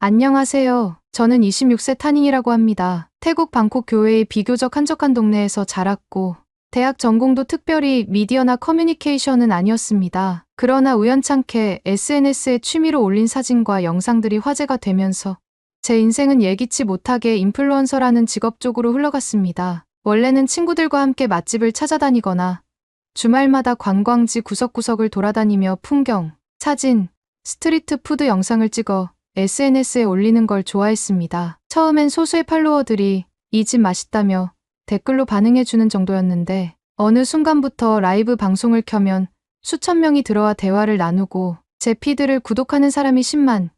안녕하세요. 저는 26세 타닝이라고 합니다. 태국 방콕 교외의 비교적 한적한 동네에서 자랐고 대학 전공도 특별히 미디어나 커뮤니케이션은 아니었습니다. 그러나 우연찮게 SNS에 취미로 올린 사진과 영상들이 화제가 되면서 제 인생은 예기치 못하게 인플루언서라는 직업 쪽으로 흘러갔습니다. 원래는 친구들과 함께 맛집을 찾아다니거나 주말마다 관광지 구석구석을 돌아다니며 풍경, 사진, 스트리트 푸드 영상을 찍어 SNS에 올리는 걸 좋아했습니다. 처음엔 소수의 팔로워들이 이 집 맛있다며 댓글로 반응해주는 정도였는데 어느 순간부터 라이브 방송을 켜면 수천 명이 들어와 대화를 나누고 제 피드를 구독하는 사람이 10만,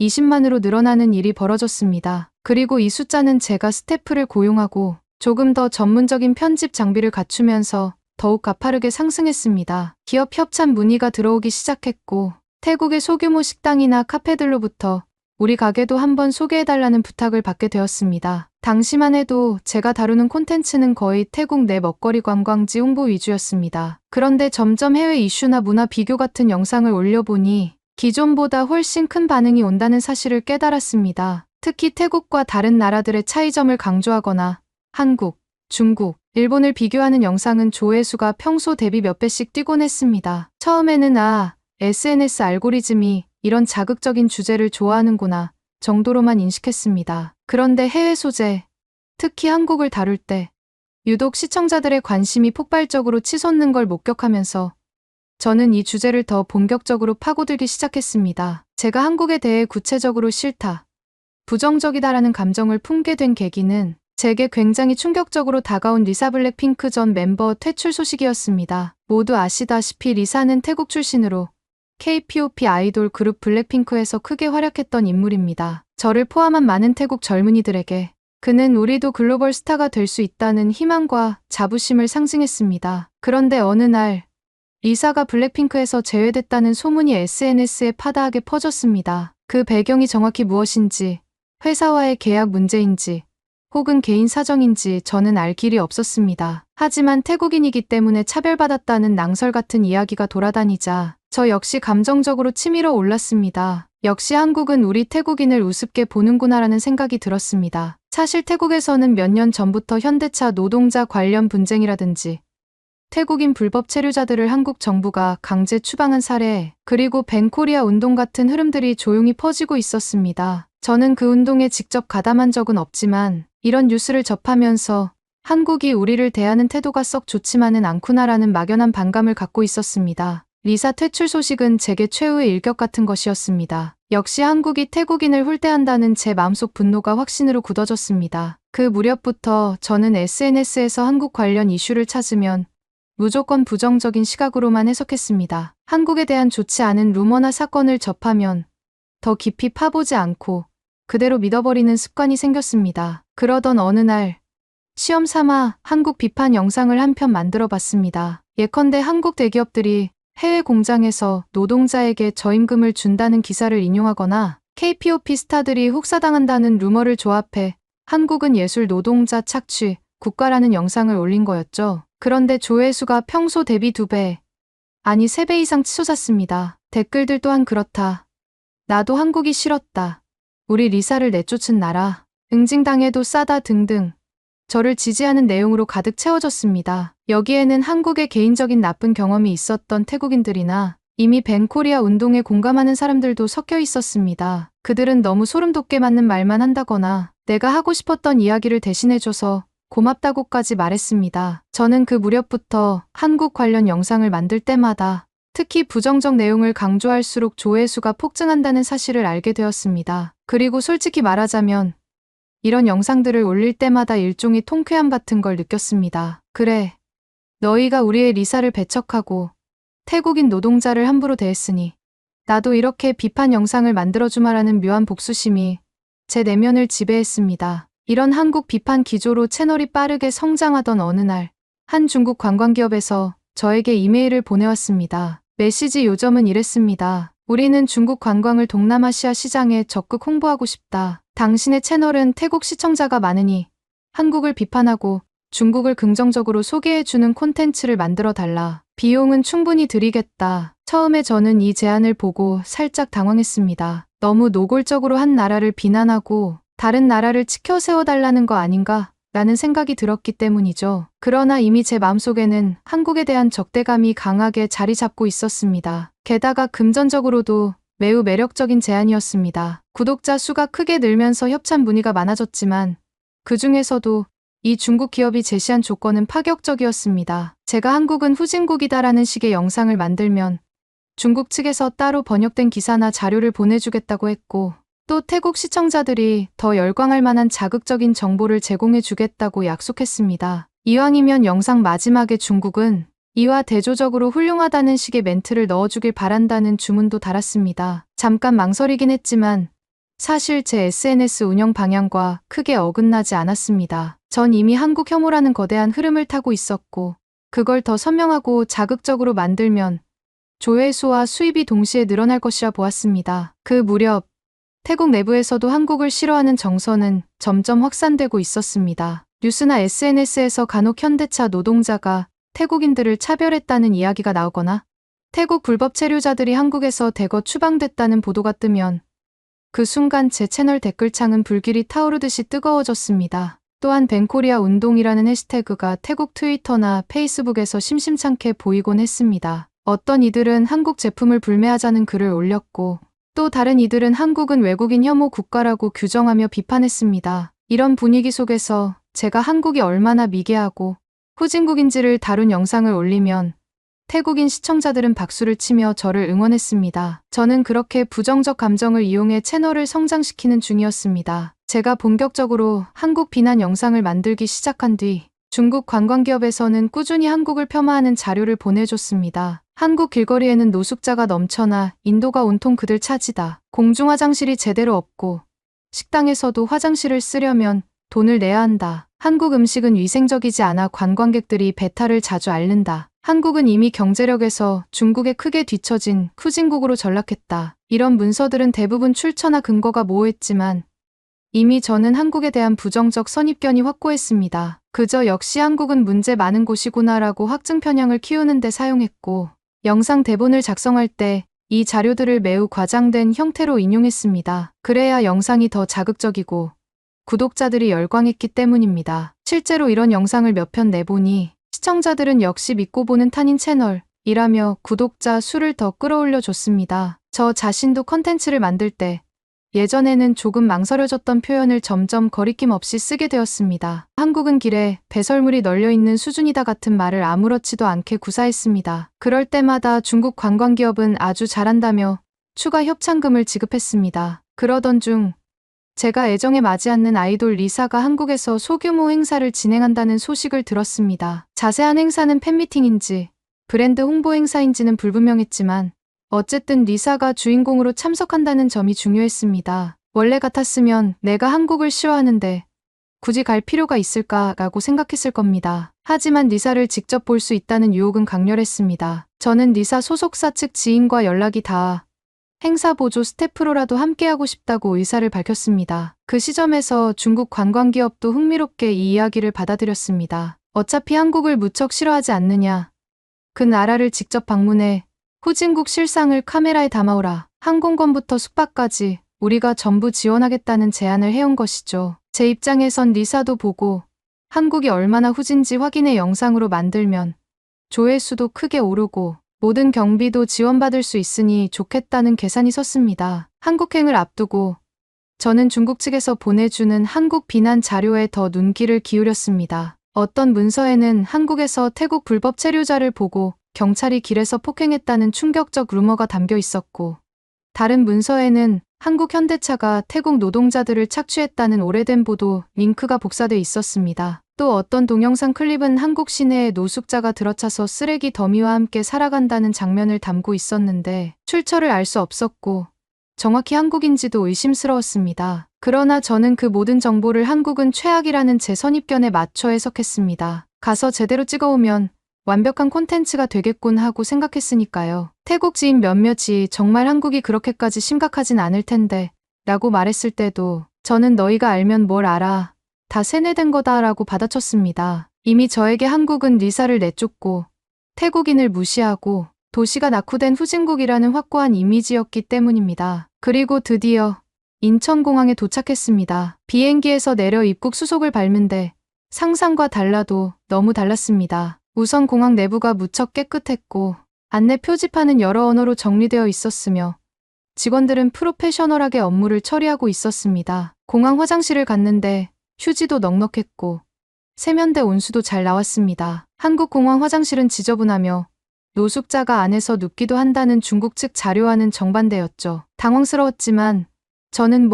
20만으로 늘어나는 일이 벌어졌습니다. 그리고 이 숫자는 제가 스태프를 고용하고 조금 더 전문적인 편집 장비를 갖추면서 더욱 가파르게 상승했습니다. 기업 협찬 문의가 들어오기 시작했고 태국의 소규모 식당이나 카페들로부터 우리 가게도 한번 소개해달라는 부탁을 받게 되었습니다. 당시만 해도 제가 다루는 콘텐츠는 거의 태국 내 먹거리 관광지 홍보 위주였습니다. 그런데 점점 해외 이슈나 문화 비교 같은 영상을 올려보니 기존보다 훨씬 큰 반응이 온다는 사실을 깨달았습니다. 특히 태국과 다른 나라들의 차이점을 강조하거나 한국, 중국, 일본을 비교하는 영상은 조회수가 평소 대비 몇 배씩 뛰곤 했습니다. 처음에는 SNS 알고리즘이 이런 자극적인 주제를 좋아하는구나 정도로만 인식했습니다. 그런데 해외 소재, 특히 한국을 다룰 때 유독 시청자들의 관심이 폭발적으로 치솟는 걸 목격하면서 저는 이 주제를 더 본격적으로 파고들기 시작했습니다. 제가 한국에 대해 구체적으로 싫다, 부정적이다라는 감정을 품게 된 계기는 제게 굉장히 충격적으로 다가온 리사 블랙핑크 전 멤버 퇴출 소식이었습니다. 모두 아시다시피 리사는 태국 출신으로 K-pop 아이돌 그룹 블랙핑크에서 크게 활약했던 인물입니다. 저를 포함한 많은 태국 젊은이들에게 그는 우리도 글로벌 스타가 될 수 있다는 희망과 자부심을 상징했습니다. 그런데 어느 날 리사가 블랙핑크에서 제외됐다는 소문이 SNS에 파다하게 퍼졌습니다. 그 배경이 정확히 무엇인지, 회사와의 계약 문제인지, 혹은 개인 사정인지 저는 알 길이 없었습니다. 하지만 태국인이기 때문에 차별받았다는 낭설 같은 이야기가 돌아다니자 저 역시 감정적으로 치밀어 올랐습니다. 역시 한국은 우리 태국인을 우습게 보는구나라는 생각이 들었습니다. 사실 태국에서는 몇 년 전부터 현대차 노동자 관련 분쟁이라든지 태국인 불법 체류자들을 한국 정부가 강제 추방한 사례, 그리고 벤코리아 운동 같은 흐름들이 조용히 퍼지고 있었습니다. 저는 그 운동에 직접 가담한 적은 없지만 이런 뉴스를 접하면서 한국이 우리를 대하는 태도가 썩 좋지만은 않구나라는 막연한 반감을 갖고 있었습니다. 리사 퇴출 소식은 제게 최후의 일격 같은 것이었습니다. 역시 한국이 태국인을 훌대한다는 제 마음속 분노가 확신으로 굳어졌습니다. 그 무렵부터 저는 SNS에서 한국 관련 이슈를 찾으면 무조건 부정적인 시각으로만 해석했습니다. 한국에 대한 좋지 않은 루머나 사건을 접하면 더 깊이 파보지 않고 그대로 믿어버리는 습관이 생겼습니다. 그러던 어느 날 시험 삼아 한국 비판 영상을 한 편 만들어 봤습니다. 예컨대 한국 대기업들이 해외 공장에서 노동자에게 저임금을 준다는 기사를 인용하거나 K-pop 스타들이 혹사당한다는 루머를 조합해 한국은 예술 노동자 착취 국가라는 영상을 올린 거였죠. 그런데 조회수가 평소 대비 2배, 아니 3배 이상 치솟았습니다. 댓글들 또한 그렇다. 나도 한국이 싫었다. 우리 리사를 내쫓은 나라. 응징당해도 싸다 등등. 저를 지지하는 내용으로 가득 채워졌습니다. 여기에는 한국의 개인적인 나쁜 경험이 있었던 태국인들이나 이미 벤코리아 운동에 공감하는 사람들도 섞여 있었습니다. 그들은 너무 소름 돋게 맞는 말만 한다거나 내가 하고 싶었던 이야기를 대신해줘서 고맙다고까지 말했습니다. 저는 그 무렵부터 한국 관련 영상을 만들 때마다 특히 부정적 내용을 강조할수록 조회수가 폭증한다는 사실을 알게 되었습니다. 그리고 솔직히 말하자면 이런 영상들을 올릴 때마다 일종의 통쾌함 같은 걸 느꼈습니다. 그래, 너희가 우리의 리사를 배척하고 태국인 노동자를 함부로 대했으니 나도 이렇게 비판 영상을 만들어주마라는 묘한 복수심이 제 내면을 지배했습니다. 이런 한국 비판 기조로 채널이 빠르게 성장하던 어느 날 한 중국 관광기업에서 저에게 이메일을 보내왔습니다. 메시지 요점은 이랬습니다. 우리는 중국 관광을 동남아시아 시장에 적극 홍보하고 싶다. 당신의 채널은 태국 시청자가 많으니 한국을 비판하고 중국을 긍정적으로 소개해주는 콘텐츠를 만들어 달라. 비용은 충분히 드리겠다. 처음에 저는 이 제안을 보고 살짝 당황했습니다. 너무 노골적으로 한 나라를 비난하고 다른 나라를 치켜 세워달라는 거 아닌가? 라는 생각이 들었기 때문이죠. 그러나 이미 제 마음속에는 한국에 대한 적대감이 강하게 자리 잡고 있었습니다. 게다가 금전적으로도 매우 매력적인 제안이었습니다. 구독자 수가 크게 늘면서 협찬 문의가 많아졌지만 그 중에서도 이 중국 기업이 제시한 조건은 파격적이었습니다. 제가 한국은 후진국이다라는 식의 영상을 만들면 중국 측에서 따로 번역된 기사나 자료를 보내주겠다고 했고 또 태국 시청자들이 더 열광할 만한 자극적인 정보를 제공해 주겠다고 약속했습니다. 이왕이면 영상 마지막에 중국은 이와 대조적으로 훌륭하다는 식의 멘트를 넣어주길 바란다는 주문도 달았습니다. 잠깐 망설이긴 했지만 사실 제 SNS 운영 방향과 크게 어긋나지 않았습니다. 전 이미 한국 혐오라는 거대한 흐름을 타고 있었고 그걸 더 선명하고 자극적으로 만들면 조회수와 수입이 동시에 늘어날 것이라 보았습니다. 그 무렵 태국 내부에서도 한국을 싫어하는 정서는 점점 확산되고 있었습니다. 뉴스나 SNS에서 간혹 현대차 노동자가 태국인들을 차별했다는 이야기가 나오거나 태국 불법 체류자들이 한국에서 대거 추방됐다는 보도가 뜨면 그 순간 제 채널 댓글창은 불길이 타오르듯이 뜨거워졌습니다. 또한 벤코리아 운동이라는 해시태그가 태국 트위터나 페이스북에서 심심찮게 보이곤 했습니다. 어떤 이들은 한국 제품을 불매하자는 글을 올렸고 또 다른 이들은 한국은 외국인 혐오 국가라고 규정하며 비판했습니다. 이런 분위기 속에서 제가 한국이 얼마나 미개하고 후진국인지를 다룬 영상을 올리면 태국인 시청자들은 박수를 치며 저를 응원했습니다. 저는 그렇게 부정적 감정을 이용해 채널을 성장시키는 중이었습니다. 제가 본격적으로 한국 비난 영상을 만들기 시작한 뒤 중국 관광기업에서는 꾸준히 한국을 폄하하는 자료를 보내줬습니다. 한국 길거리에는 노숙자가 넘쳐나 인도가 온통 그들 차지다. 공중화장실이 제대로 없고 식당에서도 화장실을 쓰려면 돈을 내야 한다. 한국 음식은 위생적이지 않아 관광객들이 배탈을 자주 앓는다. 한국은 이미 경제력에서 중국에 크게 뒤처진 후진국으로 전락했다. 이런 문서들은 대부분 출처나 근거가 모호했지만 이미 저는 한국에 대한 부정적 선입견이 확고했습니다. 그저 역시 한국은 문제 많은 곳이구나라고 확증 편향을 키우는 데 사용했고 영상 대본을 작성할 때 이 자료들을 매우 과장된 형태로 인용했습니다. 그래야 영상이 더 자극적이고 구독자들이 열광했기 때문입니다. 실제로 이런 영상을 몇 편 내보니 시청자들은 역시 믿고 보는 탄인 채널이라며 구독자 수를 더 끌어올려 줬습니다. 저 자신도 컨텐츠를 만들 때 예전에는 조금 망설여졌던 표현을 점점 거리낌 없이 쓰게 되었습니다. 한국은 길에 배설물이 널려있는 수준이다 같은 말을 아무렇지도 않게 구사했습니다. 그럴 때마다 중국 관광기업은 아주 잘한다며 추가 협찬금을 지급했습니다. 그러던 중 제가 애정에 맞지 않는 아이돌 리사가 한국에서 소규모 행사를 진행한다는 소식을 들었습니다. 자세한 행사는 팬미팅인지 브랜드 홍보 행사인지는 불분명했지만 어쨌든 리사가 주인공으로 참석한다는 점이 중요했습니다. 원래 같았으면 내가 한국을 싫어하는데 굳이 갈 필요가 있을까라고 생각했을 겁니다. 하지만 리사를 직접 볼 수 있다는 유혹은 강렬했습니다. 저는 리사 소속사 측 지인과 연락이 닿아 행사 보조 스태프로라도 함께하고 싶다고 의사를 밝혔습니다. 그 시점에서 중국 관광기업도 흥미롭게 이 이야기를 받아들였습니다. 어차피 한국을 무척 싫어하지 않느냐. 그 나라를 직접 방문해 후진국 실상을 카메라에 담아오라. 항공권부터 숙박까지 우리가 전부 지원하겠다는 제안을 해온 것이죠. 제 입장에선 리사도 보고 한국이 얼마나 후진지 확인해 영상으로 만들면 조회수도 크게 오르고 모든 경비도 지원받을 수 있으니 좋겠다는 계산이 섰습니다. 한국행을 앞두고 저는 중국 측에서 보내주는 한국 비난 자료에 더 눈길을 기울였습니다. 어떤 문서에는 한국에서 태국 불법 체류자를 보고 경찰이 길에서 폭행했다는 충격적 루머가 담겨 있었고 다른 문서에는 한국 현대차가 태국 노동자들을 착취했다는 오래된 보도 링크가 복사돼 있었습니다. 또 어떤 동영상 클립은 한국 시내에 노숙자가 들어차서 쓰레기 더미와 함께 살아간다는 장면을 담고 있었는데 출처를 알 수 없었고 정확히 한국인지도 의심스러웠습니다. 그러나 저는 그 모든 정보를 한국은 최악이라는 제 선입견에 맞춰 해석했습니다. 가서 제대로 찍어오면 완벽한 콘텐츠가 되겠군 하고 생각했으니까요. 태국 지인 몇몇이 정말 한국이 그렇게까지 심각하진 않을 텐데 라고 말했을 때도 저는 너희가 알면 뭘 알아. 다 세뇌된 거다 라고 받아쳤습니다. 이미 저에게 한국은 리사를 내쫓고 태국인을 무시하고 도시가 낙후된 후진국이라는 확고한 이미지였기 때문입니다. 그리고 드디어 인천공항에 도착했습니다. 비행기에서 내려 입국 수속을 밟는데 상상과 달라도 너무 달랐습니다. 우선 공항 내부가 무척 깨끗했고 안내 표지판은 여러 언어로 정리되어 있었으며 직원들은 프로페셔널하게 업무를 처리하고 있었습니다. 공항 화장실을 갔는데 휴지도 넉넉했고 세면대 온수도 잘 나왔습니다. 한국 공항 화장실은 지저분하며 노숙자가 안에서 눕기도 한다는 중국 측 자료와는 정반대였죠. 당황스러웠지만 저는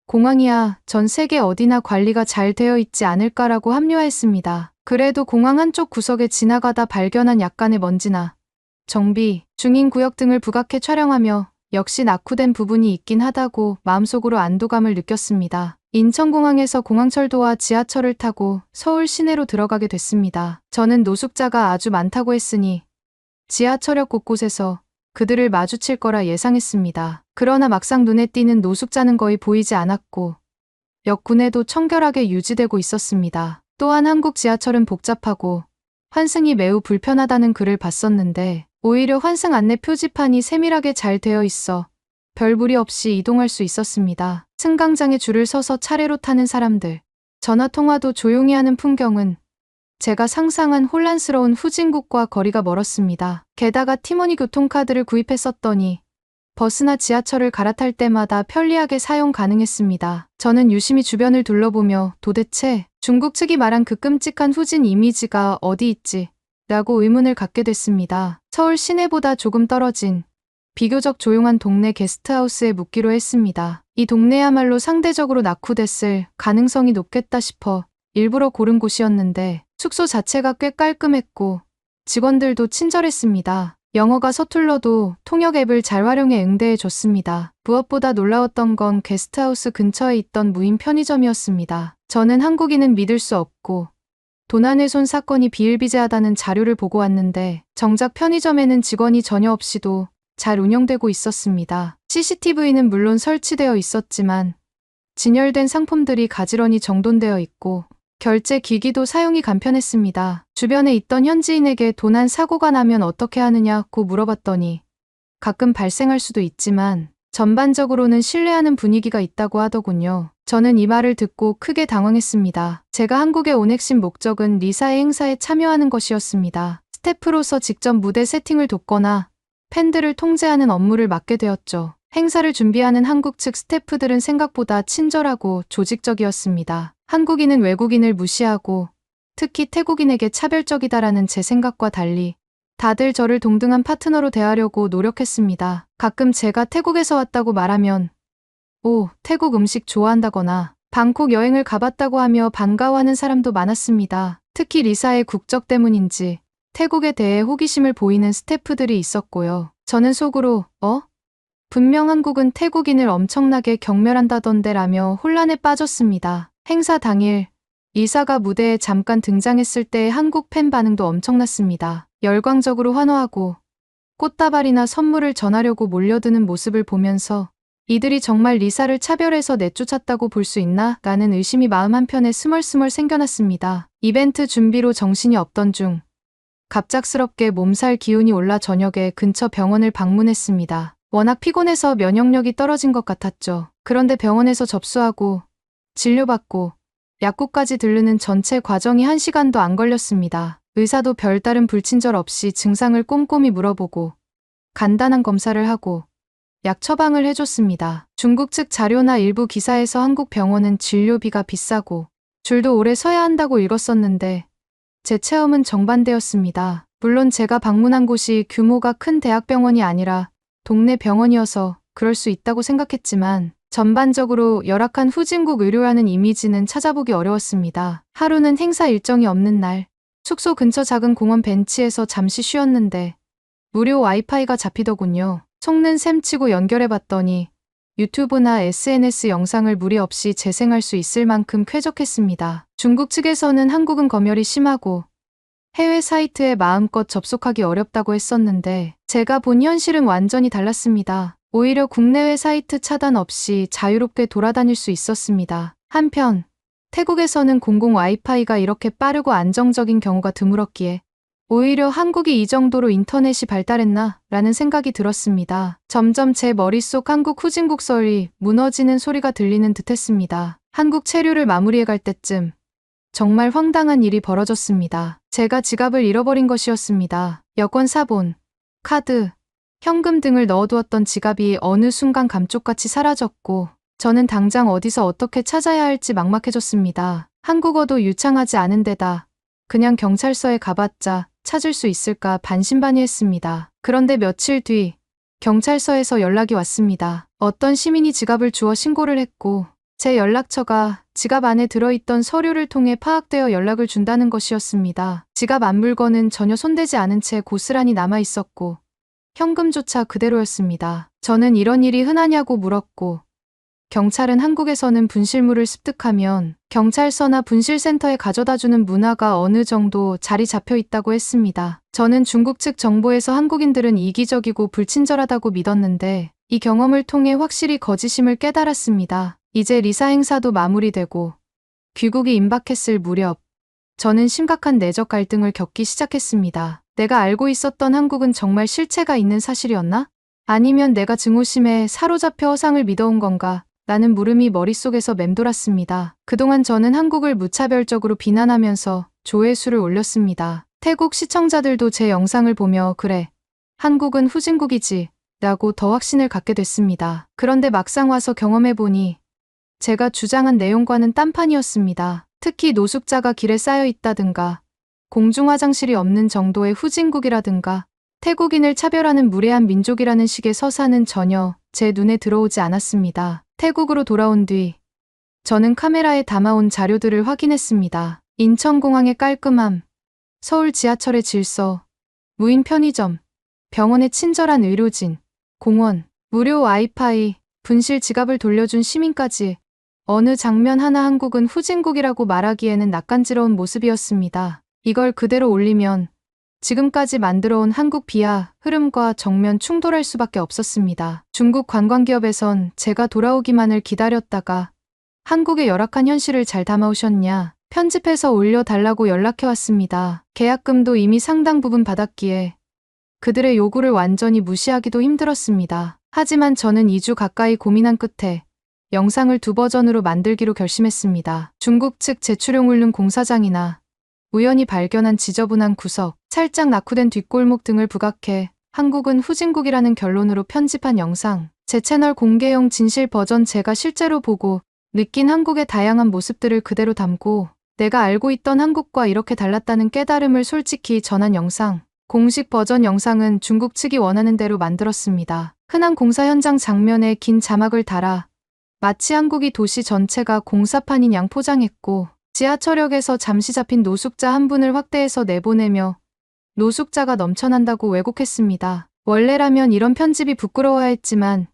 공항이야 전 세계 어디나 관리가 잘 되어 있지 않을까라고 합리화했습니다. 그래도 공항 한쪽 구석에 지나가다 발견한 약간의 먼지나 정비 중인 구역 등을 부각해 촬영하며 역시 낙후된 부분이 있긴 하다고 마음속으로 안도감을 느꼈습니다. 인천공항에서 공항철도와 지하철을 타고 서울 시내로 들어가게 됐습니다. 저는 노숙자가 아주 많다고 했으니 지하철역 곳곳에서 그들을 마주칠 거라 예상했습니다. 그러나 막상 눈에 띄는 노숙자는 거의 보이지 않았고 역군에도 청결하게 유지되고 있었습니다. 또한 한국 지하철은 복잡하고 환승이 매우 불편하다는 글을 봤었는데 오히려 환승 안내 표지판이 세밀하게 잘 되어 있어 별 무리 없이 이동할 수 있었습니다. 승강장에 줄을 서서 차례로 타는 사람들, 전화통화도 조용히 하는 풍경은 제가 상상한 혼란스러운 후진국과 거리가 멀었습니다. 게다가 티모니 교통카드를 구입했었더니 버스나 지하철을 갈아탈 때마다 편리하게 사용 가능했습니다. 저는 유심히 주변을 둘러보며 도대체 중국 측이 말한 그 끔찍한 후진 이미지가 어디 있지? 라고 의문을 갖게 됐습니다. 서울 시내보다 조금 떨어진 비교적 조용한 동네 게스트하우스에 묵기로 했습니다. 이 동네야말로 상대적으로 낙후됐을 가능성이 높겠다 싶어 일부러 고른 곳이었는데 숙소 자체가 꽤 깔끔했고 직원들도 친절했습니다. 영어가 서툴러도 통역 앱을 잘 활용해 응대해 줬습니다. 무엇보다 놀라웠던 건 게스트하우스 근처에 있던 무인 편의점이었습니다. 저는 한국인은 믿을 수 없고 도난훼손 사건이 비일비재하다는 자료를 보고 왔는데 정작 편의점에는 직원이 전혀 없이도 잘 운영되고 있었습니다. CCTV는 물론 설치되어 있었지만 진열된 상품들이 가지런히 정돈되어 있고 결제 기기도 사용이 간편했습니다. 주변에 있던 현지인에게 도난 사고가 나면 어떻게 하느냐고 물어봤더니 가끔 발생할 수도 있지만 전반적으로는 신뢰하는 분위기가 있다고 하더군요. 저는 이 말을 듣고 크게 당황했습니다. 제가 한국에 온 핵심 목적은 리사의 행사에 참여하는 것이었습니다. 스태프로서 직접 무대 세팅을 돕거나 팬들을 통제하는 업무를 맡게 되었죠. 행사를 준비하는 한국 측 스태프들은 생각보다 친절하고 조직적이었습니다. 한국인은 외국인을 무시하고 특히 태국인에게 차별적이다라는 제 생각과 달리 다들 저를 동등한 파트너로 대하려고 노력했습니다. 가끔 제가 태국에서 왔다고 말하면 오, 태국 음식 좋아한다거나 방콕 여행을 가봤다고 하며 반가워하는 사람도 많았습니다. 특히 리사의 국적 때문인지 태국에 대해 호기심을 보이는 스태프들이 있었고요. 저는 속으로 분명 한국은 태국인을 엄청나게 경멸한다던데 라며 혼란에 빠졌습니다. 행사 당일 리사가 무대에 잠깐 등장했을 때의 한국 팬 반응도 엄청났습니다. 열광적으로 환호하고 꽃다발이나 선물을 전하려고 몰려드는 모습을 보면서 이들이 정말 리사를 차별해서 내쫓았다고 볼 수 있나? 라는 의심이 마음 한편에 스멀스멀 생겨났습니다. 이벤트 준비로 정신이 없던 중 갑작스럽게 몸살 기운이 올라 저녁에 근처 병원을 방문했습니다. 워낙 피곤해서 면역력이 떨어진 것 같았죠. 그런데 병원에서 접수하고 진료받고 약국까지 들르는 전체 과정이 1시간도 안 걸렸습니다. 의사도 별다른 불친절 없이 증상을 꼼꼼히 물어보고 간단한 검사를 하고 약 처방을 해줬습니다. 중국 측 자료나 일부 기사에서 한국 병원은 진료비가 비싸고 줄도 오래 서야 한다고 읽었었는데 제 체험은 정반대였습니다. 물론 제가 방문한 곳이 규모가 큰 대학병원이 아니라 동네 병원이어서 그럴 수 있다고 생각했지만 전반적으로 열악한 후진국 의료라는 이미지는 찾아보기 어려웠습니다. 하루는 행사 일정이 없는 날 숙소 근처 작은 공원 벤치에서 잠시 쉬었는데 무료 와이파이가 잡히더군요. 속는 셈 치고 연결해봤더니 유튜브나 SNS 영상을 무리 없이 재생할 수 있을 만큼 쾌적했습니다. 중국 측에서는 한국은 검열이 심하고 해외 사이트에 마음껏 접속하기 어렵다고 했었는데 제가 본 현실은 완전히 달랐습니다. 오히려 국내외 사이트 차단 없이 자유롭게 돌아다닐 수 있었습니다. 한편 태국에서는 공공 와이파이가 이렇게 빠르고 안정적인 경우가 드물었기에 오히려 한국이 이 정도로 인터넷이 발달했나? 라는 생각이 들었습니다. 점점 제 머릿속 한국 후진국 설이 무너지는 소리가 들리는 듯 했습니다. 한국 체류를 마무리해 갈 때쯤 정말 황당한 일이 벌어졌습니다. 제가 지갑을 잃어버린 것이었습니다. 여권, 사본, 카드, 현금 등을 넣어두었던 지갑이 어느 순간 감쪽같이 사라졌고 저는 당장 어디서 어떻게 찾아야 할지 막막해졌습니다. 한국어도 유창하지 않은 데다 그냥 경찰서에 가봤자 찾을 수 있을까 반신반의했습니다. 그런데 며칠 뒤 경찰서에서 연락이 왔습니다. 어떤 시민이 지갑을 주워 신고를 했고 제 연락처가 지갑 안에 들어있던 서류를 통해 파악되어 연락을 준다는 것이었습니다. 지갑 안 물건은 전혀 손대지 않은 채 고스란히 남아있었고 현금조차 그대로였습니다. 저는 이런 일이 흔하냐고 물었고 경찰은 한국에서는 분실물을 습득하면 경찰서나 분실센터에 가져다주는 문화가 어느 정도 자리 잡혀 있다고 했습니다. 저는 중국 측 정보에서 한국인들은 이기적이고 불친절하다고 믿었는데 이 경험을 통해 확실히 거짓임을 깨달았습니다. 이제 리사 행사도 마무리되고 귀국이 임박했을 무렵 저는 심각한 내적 갈등을 겪기 시작했습니다. 내가 알고 있었던 한국은 정말 실체가 있는 사실이었나? 아니면 내가 증오심에 사로잡혀 허상을 믿어온 건가? 라는 물음이 머릿속에서 맴돌았습니다. 그동안 저는 한국을 무차별적으로 비난하면서 조회수를 올렸습니다. 태국 시청자들도 제 영상을 보며 그래, 한국은 후진국이지 라고 더 확신을 갖게 됐습니다. 그런데 막상 와서 경험해보니 제가 주장한 내용과는 딴판이었습니다. 특히 노숙자가 길에 쌓여 있다든가 공중화장실이 없는 정도의 후진국이라든가 태국인을 차별하는 무례한 민족이라는 식의 서사는 전혀 제 눈에 들어오지 않았습니다. 태국으로 돌아온 뒤 저는 카메라에 담아온 자료들을 확인했습니다. 인천공항의 깔끔함, 서울 지하철의 질서, 무인 편의점, 병원의 친절한 의료진, 공원, 무료 와이파이, 분실 지갑을 돌려준 시민까지 어느 장면 하나 한국은 후진국이라고 말하기에는 낯간지러운 모습이었습니다. 이걸 그대로 올리면 지금까지 만들어온 한국 비하 흐름과 정면 충돌할 수밖에 없었습니다. 중국 관광기업에선 제가 돌아오기만을 기다렸다가 한국의 열악한 현실을 잘 담아오셨냐 편집해서 올려달라고 연락해왔습니다. 계약금도 이미 상당 부분 받았기에 그들의 요구를 완전히 무시하기도 힘들었습니다. 하지만 저는 2주 가까이 고민한 끝에 영상을 2버전으로 만들기로 결심했습니다. 중국 측 제출용 울릉 공사장이나 우연히 발견한 지저분한 구석, 살짝 낙후된 뒷골목 등을 부각해 한국은 후진국이라는 결론으로 편집한 영상, 제 채널 공개용 진실 버전 제가 실제로 보고 느낀 한국의 다양한 모습들을 그대로 담고 내가 알고 있던 한국과 이렇게 달랐다는 깨달음을 솔직히 전한 영상, 공식 버전 영상은 중국 측이 원하는 대로 만들었습니다. 흔한 공사 현장 장면에 긴 자막을 달아 마치 한국이 도시 전체가 공사판인 양 포장했고 지하철역에서 잠시 잡힌 노숙자 한 분을 확대해서 내보내며 노숙자가 넘쳐난다고 왜곡했습니다. 원래라면 이런 편집이 부끄러워야 했지만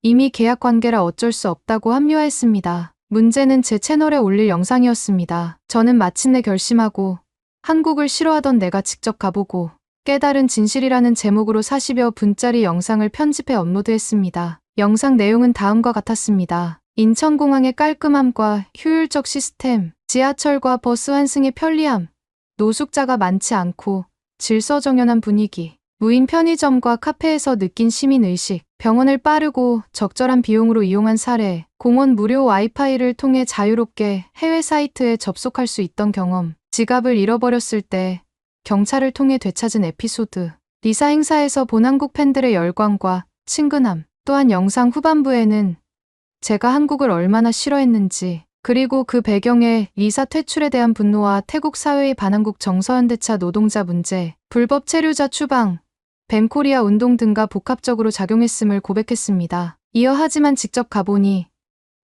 이미 계약 관계라 어쩔 수 없다고 합리화했습니다. 문제는 제 채널에 올릴 영상이었습니다. 저는 마침내 결심하고 한국을 싫어하던 내가 직접 가보고 깨달은 진실이라는 제목으로 40여 분짜리 영상을 편집해 업로드했습니다. 영상 내용은 다음과 같았습니다. 인천공항의 깔끔함과 효율적 시스템, 지하철과 버스 환승의 편리함, 노숙자가 많지 않고 질서정연한 분위기, 무인 편의점과 카페에서 느낀 시민의식, 병원을 빠르고 적절한 비용으로 이용한 사례, 공원 무료 와이파이를 통해 자유롭게 해외 사이트에 접속할 수 있던 경험, 지갑을 잃어버렸을 때 경찰을 통해 되찾은 에피소드, 리사 행사에서 본 한국 팬들의 열광과 친근함, 또한 영상 후반부에는 제가 한국을 얼마나 싫어했는지 그리고 그 배경에 리사 퇴출에 대한 분노와 태국 사회의 반한국 정서현대차 노동자 문제, 불법 체류자 추방, 뱀코리아 운동 등과 복합적으로 작용했음을 고백했습니다. 이어 하지만 직접 가보니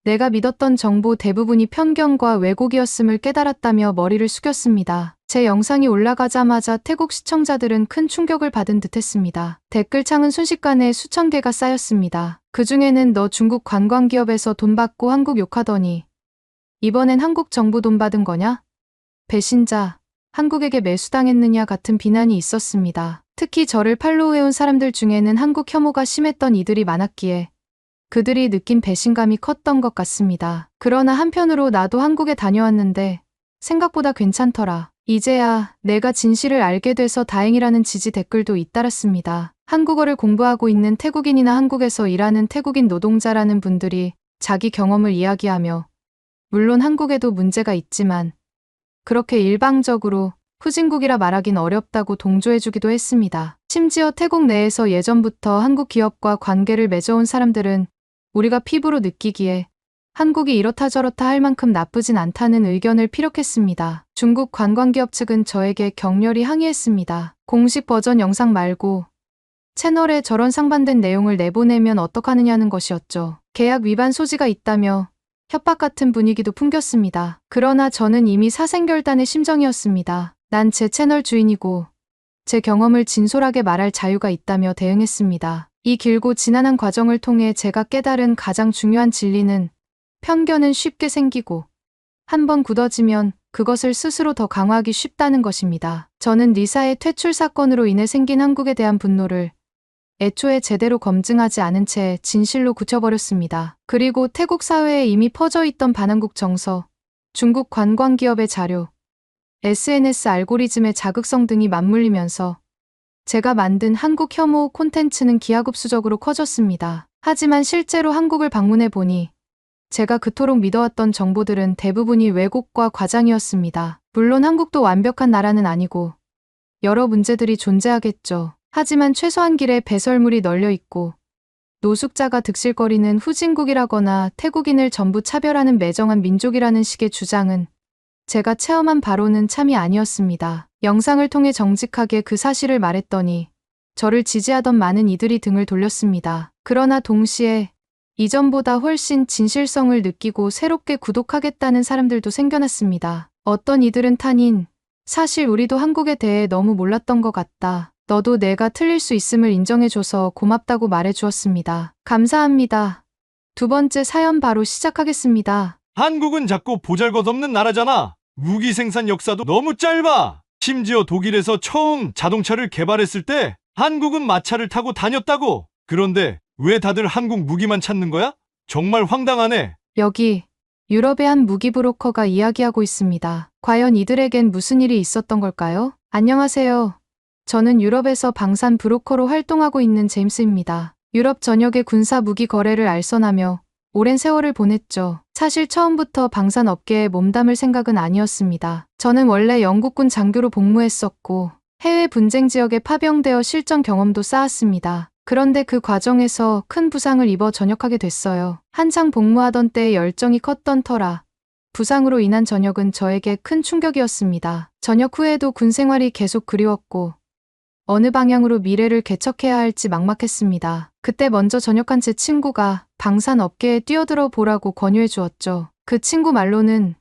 내가 믿었던 정보 대부분이 편견과 왜곡이었음을 깨달았다며 머리를 숙였습니다. 제 영상이 올라가자마자 태국 시청자들은 큰 충격을 받은 듯했습니다. 댓글창은 순식간에 수천 개가 쌓였습니다. 그중에는 너 중국 관광기업에서 돈 받고 한국 욕하더니 이번엔 한국 정부 돈 받은 거냐? 배신자, 한국에게 매수당했느냐 같은 비난이 있었습니다. 특히 저를 팔로우해온 사람들 중에는 한국 혐오가 심했던 이들이 많았기에 그들이 느낀 배신감이 컸던 것 같습니다. 그러나 한편으로 나도 한국에 다녀왔는데 생각보다 괜찮더라. 이제야 내가 진실을 알게 돼서 다행이라는 지지 댓글도 잇따랐습니다. 한국어를 공부하고 있는 태국인이나 한국에서 일하는 태국인 노동자라는 분들이 자기 경험을 이야기하며 물론 한국에도 문제가 있지만 그렇게 일방적으로 후진국이라 말하긴 어렵다고 동조해주기도 했습니다. 심지어 태국 내에서 예전부터 한국 기업과 관계를 맺어온 사람들은 우리가 피부로 느끼기에 한국이 이렇다 저렇다 할 만큼 나쁘진 않다는 의견을 피력했습니다. 중국 관광기업 측은 저에게 격렬히 항의했습니다. 공식 버전 영상 말고 채널에 저런 상반된 내용을 내보내면 어떡하느냐는 것이었죠. 계약 위반 소지가 있다며 협박 같은 분위기도 풍겼습니다. 그러나 저는 이미 사생결단의 심정이었습니다. 난 제 채널 주인이고 제 경험을 진솔하게 말할 자유가 있다며 대응했습니다. 이 길고 지난한 과정을 통해 제가 깨달은 가장 중요한 진리는 편견은 쉽게 생기고 한번 굳어지면 그것을 스스로 더 강화하기 쉽다는 것입니다. 저는 리사의 퇴출 사건으로 인해 생긴 한국에 대한 분노를 애초에 제대로 검증하지 않은 채 진실로 굳혀버렸습니다. 그리고 태국 사회에 이미 퍼져있던 반한국 정서, 중국 관광기업의 자료, SNS 알고리즘의 자극성 등이 맞물리면서 제가 만든 한국 혐오 콘텐츠는 기하급수적으로 커졌습니다. 하지만 실제로 한국을 방문해 보니 제가 그토록 믿어왔던 정보들은 대부분이 왜곡과 과장이었습니다. 물론 한국도 완벽한 나라는 아니고 여러 문제들이 존재하겠죠. 하지만 최소한 길에 배설물이 널려 있고 노숙자가 득실거리는 후진국이라거나 태국인을 전부 차별하는 매정한 민족이라는 식의 주장은 제가 체험한 바로는 참이 아니었습니다. 영상을 통해 정직하게 그 사실을 말했더니 저를 지지하던 많은 이들이 등을 돌렸습니다. 그러나 동시에 이전보다 훨씬 진실성을 느끼고 새롭게 구독하겠다는 사람들도 생겨났습니다. 어떤 이들은 탄인, 사실 우리도 한국에 대해 너무 몰랐던 것 같다. 너도 내가 틀릴 수 있음을 인정해줘서 고맙다고 말해주었습니다. 감사합니다. 두 번째 사연 바로 시작하겠습니다. 한국은 작고 보잘것없는 나라잖아. 무기 생산 역사도 너무 짧아. 심지어 독일에서 처음 자동차를 개발했을 때 한국은 마차를 타고 다녔다고. 그런데 왜 다들 한국 무기만 찾는 거야? 정말 황당하네. 여기 유럽의 한 무기 브로커가 이야기하고 있습니다. 과연 이들에겐 무슨 일이 있었던 걸까요? 안녕하세요. 저는 유럽에서 방산 브로커로 활동하고 있는 제임스입니다. 유럽 전역의 군사 무기 거래를 알선하며 오랜 세월을 보냈죠. 사실 처음부터 방산 업계에 몸담을 생각은 아니었습니다. 저는 원래 영국군 장교로 복무했었고 해외 분쟁 지역에 파병되어 실전 경험도 쌓았습니다. 그런데 그 과정에서 큰 부상을 입어 전역하게 됐어요. 한창 복무하던 때에 열정이 컸던 터라 부상으로 인한 전역은 저에게 큰 충격이었습니다. 전역 후에도 군 생활이 계속 그리웠고 어느 방향으로 미래를 개척해야 할지 막막했습니다. 그때 먼저 전역한 제 친구가 방산 업계에 뛰어들어 보라고 권유해 주었죠. 그 친구 말로는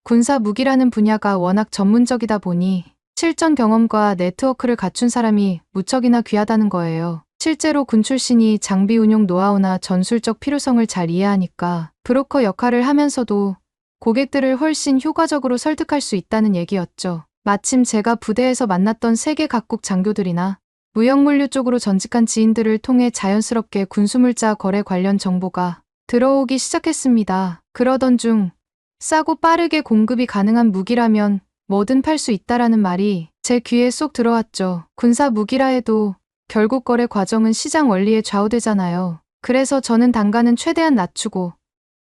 군사 무기라는 분야가 워낙 전문적이다 보니 실전 경험과 네트워크를 갖춘 사람이 무척이나 귀하다는 거예요. 실제로 군 출신이 장비 운용 노하우나 전술적 필요성을 잘 이해하니까 브로커 역할을 하면서도 고객들을 훨씬 효과적으로 설득할 수 있다는 얘기였죠. 마침 제가 부대에서 만났던 세계 각국 장교들이나 무역물류 쪽으로 전직한 지인들을 통해 자연스럽게 군수물자 거래 관련 정보가 들어오기 시작했습니다. 그러던 중 싸고 빠르게 공급이 가능한 무기라면 뭐든 팔 수 있다라는 말이 제 귀에 쏙 들어왔죠. 군사 무기라 해도 결국 거래 과정은 시장 원리에 좌우되잖아요. 그래서 저는 단가는 최대한 낮추고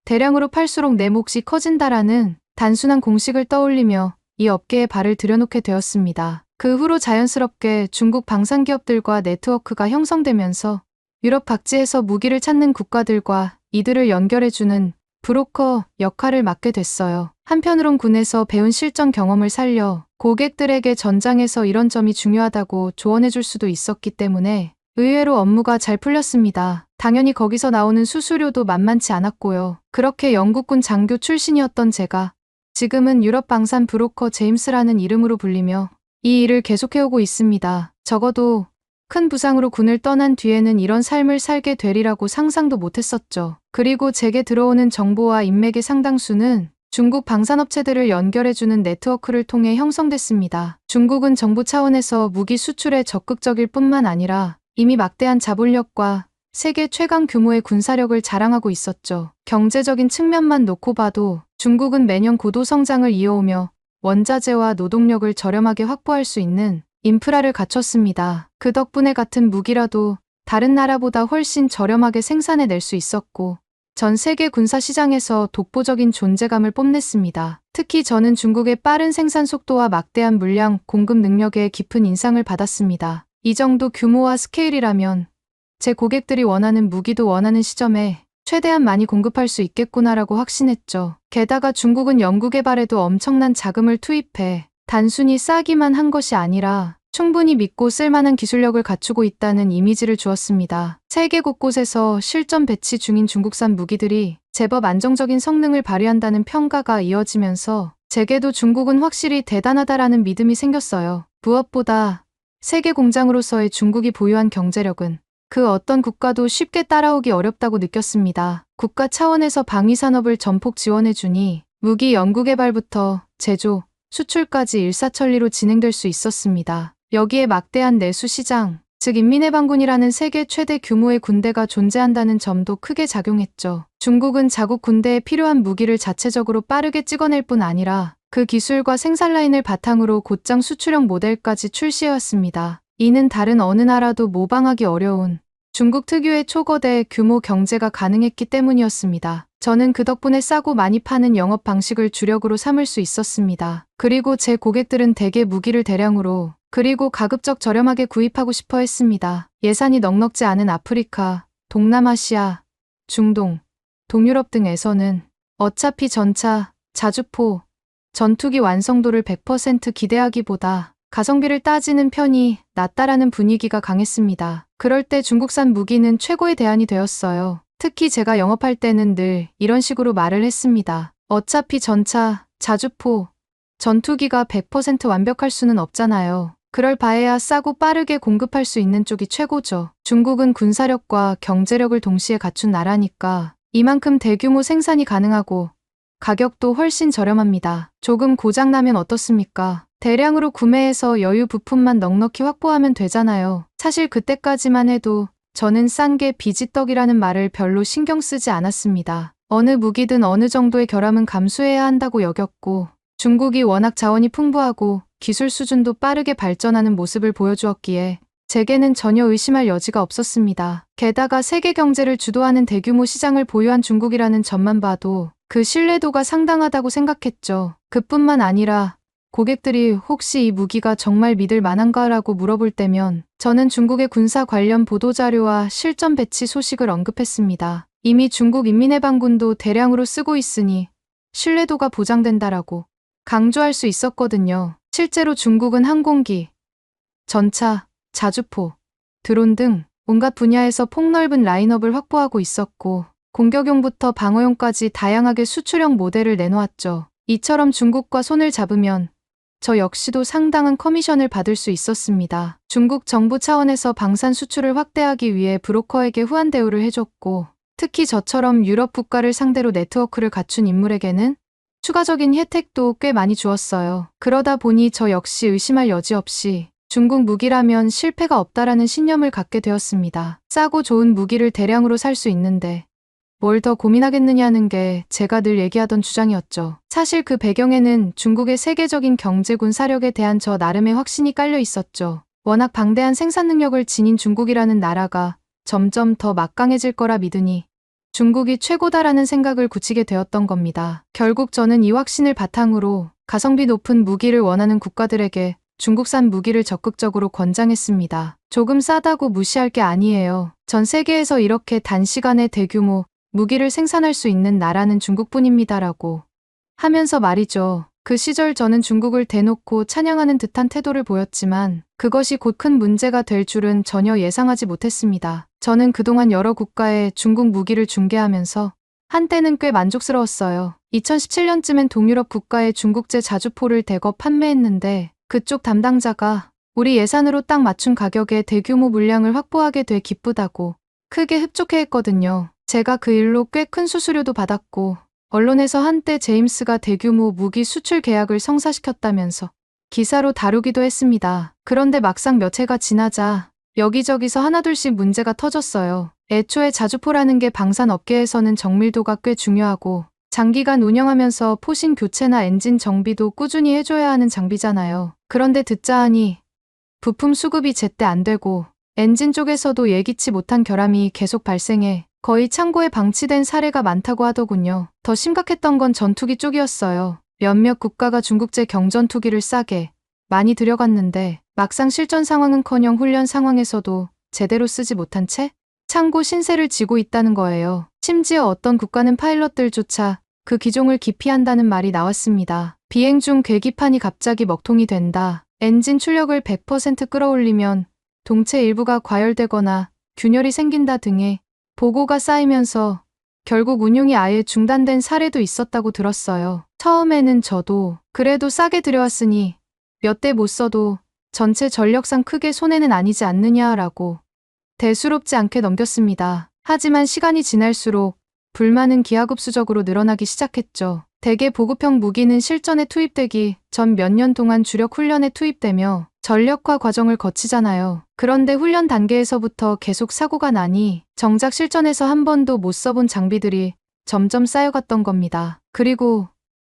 대량으로 팔수록 내 몫이 커진다라는 단순한 공식을 떠올리며 이 업계에 발을 들여놓게 되었습니다. 그 후로 자연스럽게 중국 방산기업들과 네트워크가 형성되면서 유럽 각지에서 무기를 찾는 국가들과 이들을 연결해주는 브로커 역할을 맡게 됐어요. 한편으론 군에서 배운 실전 경험을 살려 고객들에게 전장에서 이런 점이 중요하다고 조언해줄 수도 있었기 때문에 의외로 업무가 잘 풀렸습니다. 당연히 거기서 나오는 수수료도 만만치 않았고요. 그렇게 영국군 장교 출신이었던 제가 지금은 유럽 방산 브로커 제임스라는 이름으로 불리며 이 일을 계속해오고 있습니다. 적어도 큰 부상으로 군을 떠난 뒤에는 이런 삶을 살게 되리라고 상상도 못했었죠. 그리고 제게 들어오는 정보와 인맥의 상당수는 중국 방산업체들을 연결해주는 네트워크를 통해 형성됐습니다. 중국은 정부 차원에서 무기 수출에 적극적일 뿐만 아니라 이미 막대한 자본력과 세계 최강 규모의 군사력을 자랑하고 있었죠. 경제적인 측면만 놓고 봐도 중국은 매년 고도 성장을 이어오며 원자재와 노동력을 저렴하게 확보할 수 있는 인프라를 갖췄습니다. 그 덕분에 같은 무기라도 다른 나라보다 훨씬 저렴하게 생산해낼 수 있었고 전 세계 군사 시장에서 독보적인 존재감을 뽐냈습니다. 특히 저는 중국의 빠른 생산 속도와 막대한 물량 공급 능력에 깊은 인상을 받았습니다. 이 정도 규모와 스케일이라면 제 고객들이 원하는 무기도 원하는 시점에 최대한 많이 공급할 수 있겠구나라고 확신했죠. 게다가 중국은 연구개발에도 엄청난 자금을 투입해 단순히 싸기만 한 것이 아니라 충분히 믿고 쓸만한 기술력을 갖추고 있다는 이미지를 주었습니다. 세계 곳곳에서 실전 배치 중인 중국산 무기들이 제법 안정적인 성능을 발휘한다는 평가가 이어지면서 제게도 중국은 확실히 대단하다라는 믿음이 생겼어요. 무엇보다 세계 공장으로서의 중국이 보유한 경제력은 그 어떤 국가도 쉽게 따라오기 어렵다고 느꼈습니다. 국가 차원에서 방위산업을 전폭 지원해주니 무기 연구개발부터 제조, 수출까지 일사천리로 진행될 수 있었습니다. 여기에 막대한 내수 시장, 즉 인민해방군이라는 세계 최대 규모의 군대가 존재한다는 점도 크게 작용했죠. 중국은 자국 군대에 필요한 무기를 자체적으로 빠르게 찍어낼 뿐 아니라 그 기술과 생산 라인을 바탕으로 곧장 수출형 모델까지 출시해왔습니다. 이는 다른 어느 나라도 모방하기 어려운 중국 특유의 초거대 규모 경제가 가능했기 때문이었습니다. 저는 그 덕분에 싸고 많이 파는 영업 방식을 주력으로 삼을 수 있었습니다. 그리고 제 고객들은 대개 무기를 대량으로 그리고 가급적 저렴하게 구입하고 싶어 했습니다. 예산이 넉넉지 않은 아프리카, 동남아시아, 중동, 동유럽 등에서는 어차피 전차, 자주포, 전투기 완성도를 100% 기대하기보다 가성비를 따지는 편이 낫다라는 분위기가 강했습니다. 그럴 때 중국산 무기는 최고의 대안이 되었어요. 특히 제가 영업할 때는 늘 이런 식으로 말을 했습니다. 어차피 전차, 자주포, 전투기가 100% 완벽할 수는 없잖아요. 그럴 바에야 싸고 빠르게 공급할 수 있는 쪽이 최고죠. 중국은 군사력과 경제력을 동시에 갖춘 나라니까 이만큼 대규모 생산이 가능하고 가격도 훨씬 저렴합니다. 조금 고장나면 어떻습니까? 대량으로 구매해서 여유 부품만 넉넉히 확보하면 되잖아요. 사실 그때까지만 해도 저는 싼 게 비지떡이라는 말을 별로 신경 쓰지 않았습니다. 어느 무기든 어느 정도의 결함은 감수해야 한다고 여겼고 중국이 워낙 자원이 풍부하고 기술 수준도 빠르게 발전하는 모습을 보여주었기에 제게는 전혀 의심할 여지가 없었습니다. 게다가 세계 경제를 주도하는 대규모 시장을 보유한 중국이라는 점만 봐도 그 신뢰도가 상당하다고 생각했죠. 그뿐만 아니라 고객들이 혹시 이 무기가 정말 믿을 만한가라고 물어볼 때면 저는 중국의 군사 관련 보도자료와 실전 배치 소식을 언급했습니다. 이미 중국 인민해방군도 대량으로 쓰고 있으니 신뢰도가 보장된다라고 강조할 수 있었거든요. 실제로 중국은 항공기, 전차, 자주포, 드론 등 온갖 분야에서 폭넓은 라인업을 확보하고 있었고 공격용부터 방어용까지 다양하게 수출형 모델을 내놓았죠. 이처럼 중국과 손을 잡으면 저 역시도 상당한 커미션을 받을 수 있었습니다. 중국 정부 차원에서 방산 수출을 확대하기 위해 브로커에게 후한 대우를 해줬고 특히 저처럼 유럽 국가를 상대로 네트워크를 갖춘 인물에게는 추가적인 혜택도 꽤 많이 주었어요. 그러다 보니 저 역시 의심할 여지 없이 중국 무기라면 실패가 없다라는 신념을 갖게 되었습니다. 싸고 좋은 무기를 대량으로 살 수 있는데 뭘 더 고민하겠느냐는 게 제가 늘 얘기하던 주장이었죠. 사실 그 배경에는 중국의 세계적인 경제 군사력에 대한 저 나름의 확신이 깔려 있었죠. 워낙 방대한 생산 능력을 지닌 중국이라는 나라가 점점 더 막강해질 거라 믿으니 중국이 최고다라는 생각을 굳히게 되었던 겁니다. 결국 저는 이 확신을 바탕으로 가성비 높은 무기를 원하는 국가들에게 중국산 무기를 적극적으로 권장했습니다. 조금 싸다고 무시할 게 아니에요. 전 세계에서 이렇게 단시간에 대규모 무기를 생산할 수 있는 나라는 중국뿐입니다라고 하면서 말이죠. 그 시절 저는 중국을 대놓고 찬양하는 듯한 태도를 보였지만 그것이 곧 큰 문제가 될 줄은 전혀 예상하지 못했습니다. 저는 그동안 여러 국가에 중국 무기를 중개하면서 한때는 꽤 만족스러웠어요. 2017년쯤엔 동유럽 국가에 중국제 자주포를 대거 판매했는데 그쪽 담당자가 우리 예산으로 딱 맞춘 가격에 대규모 물량을 확보하게 돼 기쁘다고 크게 흡족해했거든요. 제가 그 일로 꽤 큰 수수료도 받았고 언론에서 한때 제임스가 대규모 무기 수출 계약을 성사시켰다면서 기사로 다루기도 했습니다. 그런데 막상 몇 해가 지나자 여기저기서 하나둘씩 문제가 터졌어요. 애초에 자주포라는 게 방산업계에서는 정밀도가 꽤 중요하고 장기간 운영하면서 포신 교체나 엔진 정비도 꾸준히 해줘야 하는 장비잖아요. 그런데 듣자 하니 부품 수급이 제때 안 되고 엔진 쪽에서도 예기치 못한 결함이 계속 발생해 거의 창고에 방치된 사례가 많다고 하더군요. 더 심각했던 건 전투기 쪽이었어요. 몇몇 국가가 중국제 경전투기를 싸게 많이 들여갔는데 막상 실전 상황은커녕 훈련 상황에서도 제대로 쓰지 못한 채 창고 신세를 지고 있다는 거예요. 심지어 어떤 국가는 파일럿들조차 그 기종을 기피한다는 말이 나왔습니다. 비행 중 계기판이 갑자기 먹통이 된다. 엔진 출력을 100% 끌어올리면 동체 일부가 과열되거나 균열이 생긴다 등의 보고가 쌓이면서 결국 운용이 아예 중단된 사례도 있었다고 들었어요. 처음에는 저도 그래도 싸게 들여왔으니 몇 대 못 써도 전체 전력상 크게 손해는 아니지 않느냐라고 대수롭지 않게 넘겼습니다. 하지만 시간이 지날수록 불만은 기하급수적으로 늘어나기 시작했죠. 대개 보급형 무기는 실전에 투입되기 전 몇 년 동안 주력 훈련에 투입되며 전력화 과정을 거치잖아요. 그런데 훈련 단계에서부터 계속 사고가 나니 정작 실전에서 한 번도 못 써본 장비들이 점점 쌓여갔던 겁니다. 그리고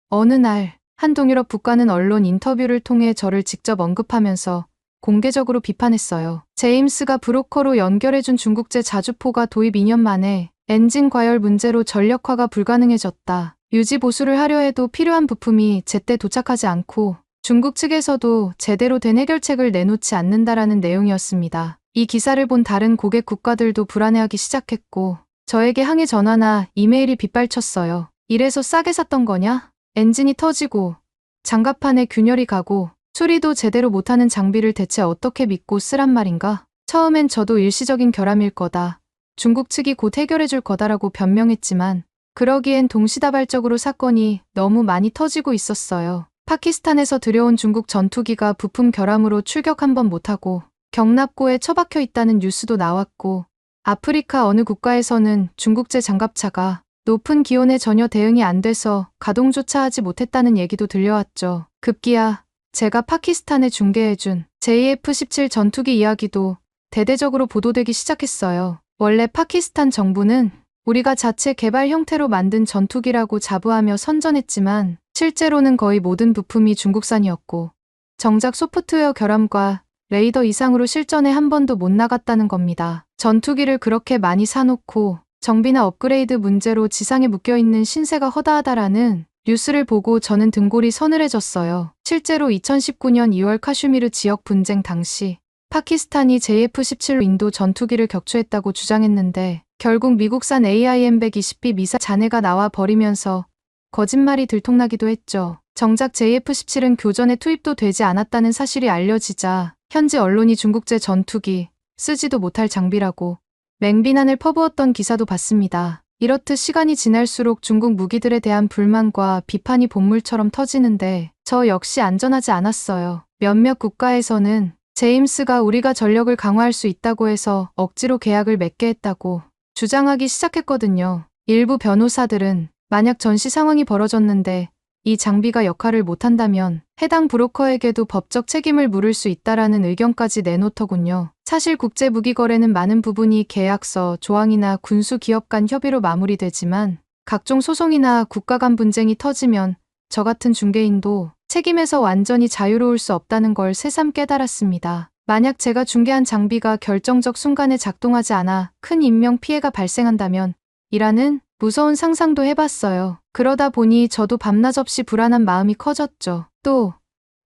어느 날 한 동유럽 국가는 언론 인터뷰를 통해 저를 직접 언급하면서 공개적으로 비판했어요. 제임스가 브로커로 연결해준 중국제 자주포가 도입 2년 만에 엔진 과열 문제로 전력화가 불가능해졌다. 유지 보수를 하려 해도 필요한 부품이 제때 도착하지 않고 중국 측에서도 제대로 된 해결책을 내놓지 않는다라는 내용이었습니다. 이 기사를 본 다른 고객 국가들도 불안해하기 시작했고 저에게 항의 전화나 이메일이 빗발쳤어요. 이래서 싸게 샀던 거냐? 엔진이 터지고 장갑판에 균열이 가고 수리도 제대로 못하는 장비를 대체 어떻게 믿고 쓰란 말인가? 처음엔 저도 일시적인 결함일 거다. 중국 측이 곧 해결해줄 거다라고 변명했지만 그러기엔 동시다발적으로 사건이 너무 많이 터지고 있었어요. 파키스탄에서 들여온 중국 전투기가 부품 결함으로 출격 한 번 못하고 경납고에 처박혀 있다는 뉴스도 나왔고 아프리카 어느 국가에서는 중국제 장갑차가 높은 기온에 전혀 대응이 안 돼서 가동조차 하지 못했다는 얘기도 들려왔죠. 급기야 제가 파키스탄에 중개해준 JF-17 전투기 이야기도 대대적으로 보도되기 시작했어요. 원래 파키스탄 정부는 우리가 자체 개발 형태로 만든 전투기라고 자부하며 선전했지만 실제로는 거의 모든 부품이 중국산이었고 정작 소프트웨어 결함과 레이더 이상으로 실전에 한 번도 못 나갔다는 겁니다. 전투기를 그렇게 많이 사놓고 정비나 업그레이드 문제로 지상에 묶여있는 신세가 허다하다라는 뉴스를 보고 저는 등골이 서늘해졌어요. 실제로 2019년 2월 카슈미르 지역 분쟁 당시 파키스탄이 JF-17로 인도 전투기를 격추했다고 주장했는데 결국 미국산 AIM-120B 미사일 잔해가 나와 버리면서 거짓말이 들통나기도 했죠. 정작 JF-17은 교전에 투입도 되지 않았다는 사실이 알려지자 현지 언론이 중국제 전투기, 쓰지도 못할 장비라고 맹비난을 퍼부었던 기사도 봤습니다. 이렇듯 시간이 지날수록 중국 무기들에 대한 불만과 비판이 본물처럼 터지는데 저 역시 안전하지 않았어요. 몇몇 국가에서는 제임스가 우리가 전력을 강화할 수 있다고 해서 억지로 계약을 맺게 했다고 주장하기 시작했거든요. 일부 변호사들은 만약 전시 상황이 벌어졌는데 이 장비가 역할을 못한다면 해당 브로커에게도 법적 책임을 물을 수 있다라는 의견까지 내놓더군요. 사실 국제무기거래는 많은 부분이 계약서, 조항이나 군수기업 간 협의로 마무리되지만 각종 소송이나 국가 간 분쟁이 터지면 저 같은 중개인도 책임에서 완전히 자유로울 수 없다는 걸 새삼 깨달았습니다. 만약 제가 중개한 장비가 결정적 순간에 작동하지 않아 큰 인명피해가 발생한다면 이라는 무서운 상상도 해봤어요. 그러다 보니 저도 밤낮 없이 불안한 마음이 커졌죠. 또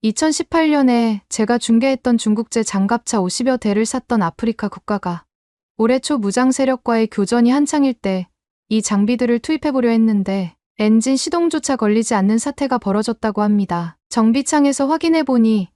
2018년에 제가 중개했던 중국제 장갑차 50여 대를 샀던 아프리카 국가가 올해 초 무장 세력과의 교전이 한창일 때 이 장비들을 투입해보려 했는데 엔진 시동조차 걸리지 않는 사태가 벌어졌다고 합니다. 정비창에서 확인해보니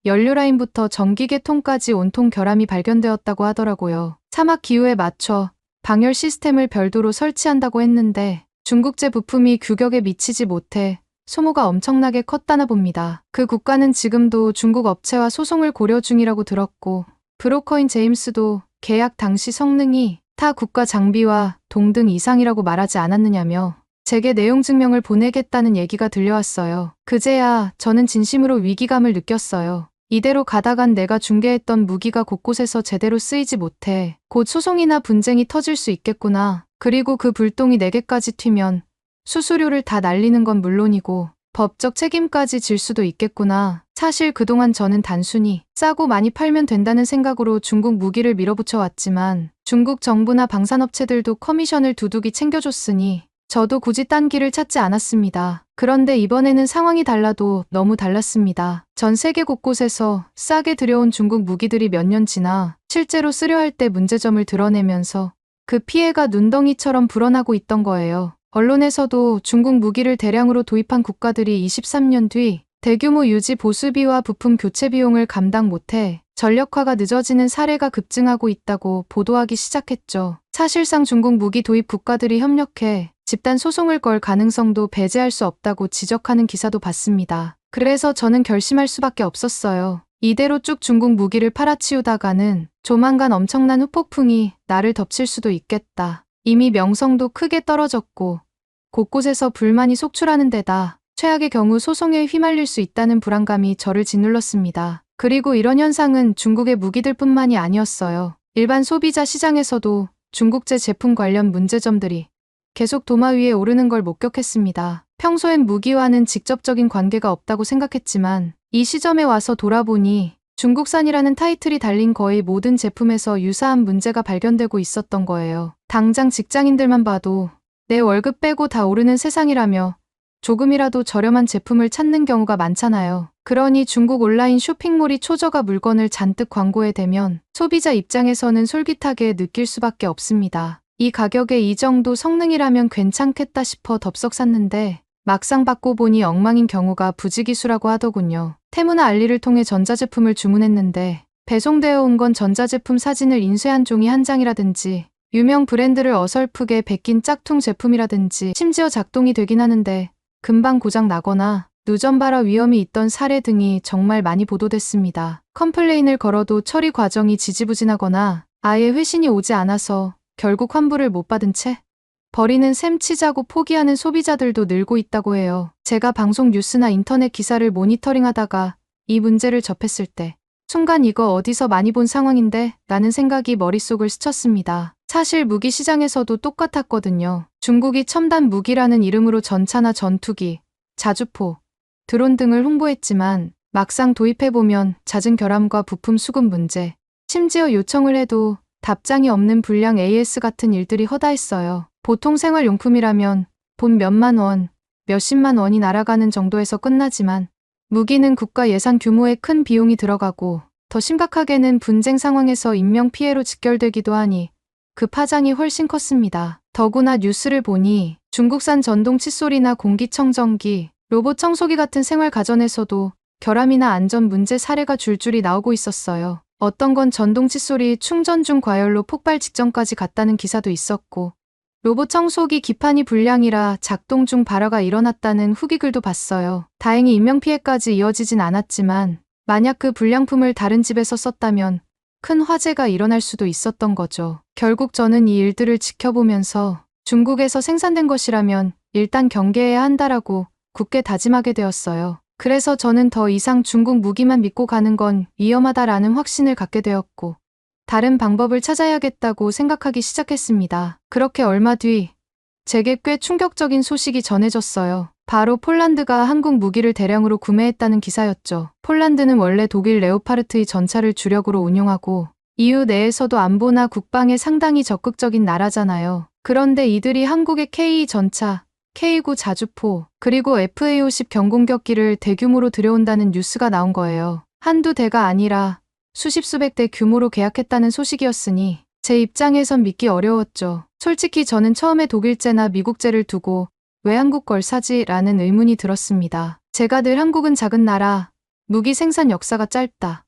연료 라인부터 전기계통까지 온통 결함이 발견되었다고 하더라고요. 사막 기후에 맞춰 방열 시스템을 별도로 설치한다고 했는데 중국제 부품이 규격에 미치지 못해 소모가 엄청나게 컸다나 봅니다. 그 국가는 지금도 중국 업체와 소송을 고려 중이라고 들었고 브로커인 제임스도 계약 당시 성능이 타 국가 장비와 동등 이상이라고 말하지 않았느냐며 제게 내용 증명을 보내겠다는 얘기가 들려왔어요. 그제야 저는 진심으로 위기감을 느꼈어요. 이대로 가다간 내가 중개했던 무기가 곳곳에서 제대로 쓰이지 못해 곧 소송이나 분쟁이 터질 수 있겠구나. 그리고 그 불똥이 내게까지 튀면 수수료를 다 날리는 건 물론이고 법적 책임까지 질 수도 있겠구나. 사실 그동안 저는 단순히 싸고 많이 팔면 된다는 생각으로 중국 무기를 밀어붙여 왔지만 중국 정부나 방산업체들도 커미션을 두둑이 챙겨줬으니 저도 굳이 딴 길을 찾지 않았습니다. 그런데 이번에는 상황이 달라도 너무 달랐습니다. 전 세계 곳곳에서 싸게 들여온 중국 무기들이 몇 년 지나 실제로 쓰려 할 때 문제점을 드러내면서 그 피해가 눈덩이처럼 불어나고 있던 거예요. 언론에서도 중국 무기를 대량으로 도입한 국가들이 23년 뒤 대규모 유지 보수비와 부품 교체 비용을 감당 못해 전력화가 늦어지는 사례가 급증하고 있다고 보도하기 시작했죠. 사실상 중국 무기 도입 국가들이 협력해 집단 소송을 걸 가능성도 배제할 수 없다고 지적하는 기사도 봤습니다. 그래서 저는 결심할 수밖에 없었어요. 이대로 쭉 중국 무기를 팔아치우다가는 조만간 엄청난 후폭풍이 나를 덮칠 수도 있겠다. 이미 명성도 크게 떨어졌고 곳곳에서 불만이 속출하는 데다 최악의 경우 소송에 휘말릴 수 있다는 불안감이 저를 짓눌렀습니다. 그리고 이런 현상은 중국의 무기들뿐만이 아니었어요. 일반 소비자 시장에서도 중국제 제품 관련 문제점들이 계속 도마 위에 오르는 걸 목격했습니다. 평소엔 무기와는 직접적인 관계가 없다고 생각했지만 이 시점에 와서 돌아보니 중국산이라는 타이틀이 달린 거의 모든 제품에서 유사한 문제가 발견되고 있었던 거예요. 당장 직장인들만 봐도 내 월급 빼고 다 오르는 세상이라며 조금이라도 저렴한 제품을 찾는 경우가 많잖아요. 그러니 중국 온라인 쇼핑몰이 초저가 물건을 잔뜩 광고해 대면 소비자 입장에서는 솔깃하게 느낄 수밖에 없습니다. 이 가격에 이 정도 성능이라면 괜찮겠다 싶어 덥석 샀는데 막상 받고 보니 엉망인 경우가 부지기수라고 하더군요. 테무나 알리를 통해 전자제품을 주문했는데 배송되어 온 건 전자제품 사진을 인쇄한 종이 한 장이라든지 유명 브랜드를 어설프게 베낀 짝퉁 제품이라든지 심지어 작동이 되긴 하는데 금방 고장 나거나 누전발화 위험이 있던 사례 등이 정말 많이 보도됐습니다. 컴플레인을 걸어도 처리 과정이 지지부진하거나 아예 회신이 오지 않아서 결국 환불을 못 받은 채 버리는 셈 치자고 포기하는 소비자들도 늘고 있다고 해요. 제가 방송 뉴스나 인터넷 기사를 모니터링하다가 이 문제를 접했을 때 순간 이거 어디서 많이 본 상황인데 라는 생각이 머릿속을 스쳤습니다. 사실 무기 시장에서도 똑같았거든요. 중국이 첨단 무기라는 이름으로 전차나 전투기, 자주포, 드론 등을 홍보했지만 막상 도입해보면 잦은 결함과 부품 수급 문제, 심지어 요청을 해도 답장이 없는 불량 AS 같은 일들이 허다했어요. 보통 생활용품이라면 본 몇만 원, 몇십만 원이 날아가는 정도에서 끝나지만 무기는 국가 예산 규모의 큰 비용이 들어가고 더 심각하게는 분쟁 상황에서 인명피해로 직결되기도 하니 그 파장이 훨씬 컸습니다. 더구나 뉴스를 보니 중국산 전동 칫솔이나 공기청정기, 로봇 청소기 같은 생활가전에서도 결함이나 안전 문제 사례가 줄줄이 나오고 있었어요. 어떤 건 전동 칫솔이 충전 중 과열로 폭발 직전까지 갔다는 기사도 있었고 로봇 청소기 기판이 불량이라 작동 중 발화가 일어났다는 후기글도 봤어요. 다행히 인명피해까지 이어지진 않았지만 만약 그 불량품을 다른 집에서 썼다면 큰 화재가 일어날 수도 있었던 거죠. 결국 저는 이 일들을 지켜보면서 중국에서 생산된 것이라면 일단 경계해야 한다라고 굳게 다짐하게 되었어요. 그래서 저는 더 이상 중국 무기만 믿고 가는 건 위험하다라는 확신을 갖게 되었고 다른 방법을 찾아야겠다고 생각하기 시작했습니다. 그렇게 얼마 뒤 제게 꽤 충격적인 소식이 전해졌어요. 바로 폴란드가 한국 무기를 대량으로 구매했다는 기사였죠. 폴란드는 원래 독일 레오파르트의 전차를 주력으로 운용하고 EU 내에서도 안보나 국방에 상당히 적극적인 나라잖아요. 그런데 이들이 한국의 K 전차, K9 자주포, 그리고 FA50 경공격기를 대규모로 들여온다는 뉴스가 나온 거예요. 한두 대가 아니라 수십 수백 대 규모로 계약했다는 소식이었으니 제 입장에선 믿기 어려웠죠. 솔직히 저는 처음에 독일제나 미국제를 두고 왜 한국 걸 사지? 라는 의문이 들었습니다. 제가 늘 한국은 작은 나라, 무기 생산 역사가 짧다.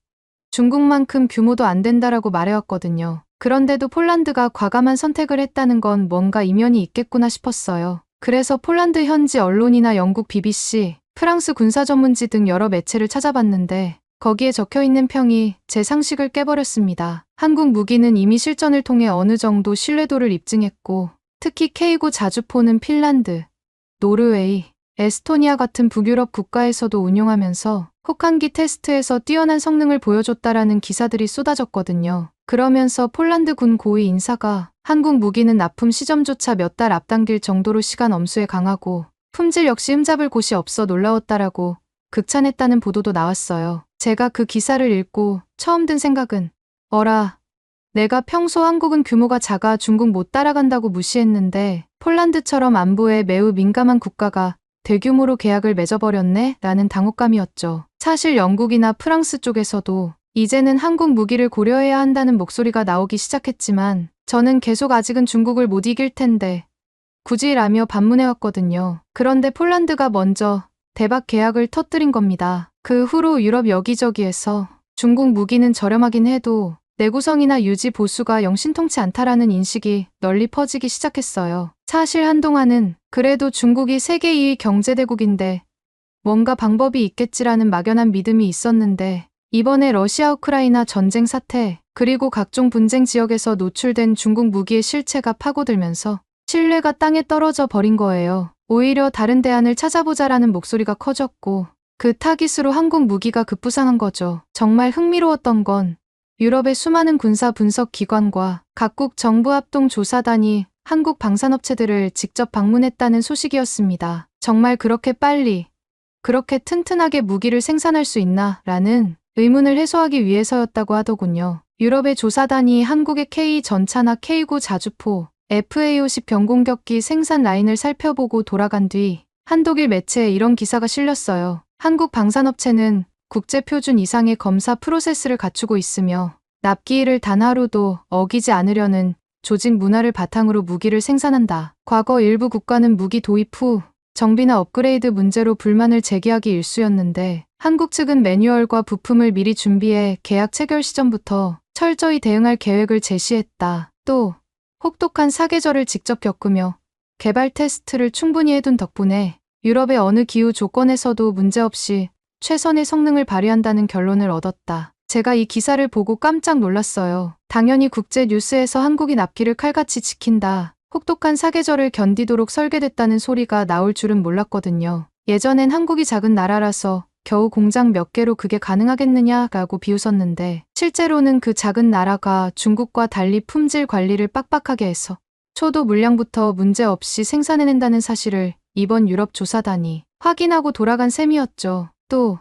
중국만큼 규모도 안 된다라고 말해왔거든요. 그런데도 폴란드가 과감한 선택을 했다는 건 뭔가 이면이 있겠구나 싶었어요. 그래서 폴란드 현지 언론이나 영국 BBC, 프랑스 군사전문지 등 여러 매체를 찾아봤는데 거기에 적혀있는 평이 제 상식을 깨버렸습니다. 한국 무기는 이미 실전을 통해 어느 정도 신뢰도를 입증했고 특히 K9 자주포는 핀란드, 노르웨이, 에스토니아 같은 북유럽 국가에서도 운용하면서 혹한기 테스트에서 뛰어난 성능을 보여줬다라는 기사들이 쏟아졌거든요. 그러면서 폴란드 군 고위 인사가 한국 무기는 납품 시점조차 몇 달 앞당길 정도로 시간 엄수에 강하고 품질 역시 흠잡을 곳이 없어 놀라웠다라고 극찬했다는 보도도 나왔어요. 제가 그 기사를 읽고 처음 든 생각은 어라, 내가 평소 한국은 규모가 작아 중국 못 따라간다고 무시했는데 폴란드처럼 안보에 매우 민감한 국가가 대규모로 계약을 맺어버렸네? 라는 당혹감이었죠. 사실 영국이나 프랑스 쪽에서도 이제는 한국 무기를 고려해야 한다는 목소리가 나오기 시작했지만 저는 계속 아직은 중국을 못 이길 텐데 굳이 라며 반문해왔거든요. 그런데 폴란드가 먼저 대박 계약을 터뜨린 겁니다. 그 후로 유럽 여기저기에서 중국 무기는 저렴하긴 해도 내구성이나 유지 보수가 영 신통치 않다라는 인식이 널리 퍼지기 시작했어요. 사실 한동안은 그래도 중국이 세계 2위 경제대국인데 뭔가 방법이 있겠지라는 막연한 믿음이 있었는데 이번에 러시아 우크라이나 전쟁 사태 그리고 각종 분쟁 지역에서 노출된 중국 무기의 실체가 파고들면서 신뢰가 땅에 떨어져 버린 거예요. 오히려 다른 대안을 찾아보자라는 목소리가 커졌고 그 타깃으로 한국 무기가 급부상한 거죠. 정말 흥미로웠던 건 유럽의 수많은 군사 분석 기관과 각국 정부 합동 조사단이 한국 방산업체들을 직접 방문했다는 소식이었습니다. 정말 그렇게 빨리, 그렇게 튼튼하게 무기를 생산할 수 있나? 라는 의문을 해소하기 위해서였다고 하더군요. 유럽의 조사단이 한국의 K-전차나 K9 자주포, FA-50 병공격기 생산 라인을 살펴보고 돌아간 뒤 한독일 매체에 이런 기사가 실렸어요. 한국 방산업체는 국제표준 이상의 검사 프로세스를 갖추고 있으며 납기일을 단 하루도 어기지 않으려는 조직 문화를 바탕으로 무기를 생산한다. 과거 일부 국가는 무기 도입 후 정비나 업그레이드 문제로 불만을 제기하기 일쑤였는데 한국 측은 매뉴얼과 부품을 미리 준비해 계약 체결 시점부터 철저히 대응할 계획을 제시했다. 또 혹독한 사계절을 직접 겪으며 개발 테스트를 충분히 해둔 덕분에 유럽의 어느 기후 조건에서도 문제없이 최선의 성능을 발휘한다는 결론을 얻었다. 제가 이 기사를 보고 깜짝 놀랐어요. 당연히 국제 뉴스에서 한국이 납기를 칼같이 지킨다. 혹독한 사계절을 견디도록 설계됐다는 소리가 나올 줄은 몰랐거든요. 예전엔 한국이 작은 나라라서 겨우 공장 몇 개로 그게 가능하겠느냐라고 비웃었는데 실제로는 그 작은 나라가 중국과 달리 품질 관리를 빡빡하게 해서 초도 물량부터 문제없이 생산해낸다는 사실을 이번 유럽 조사단이 확인하고 돌아간 셈이었죠. 또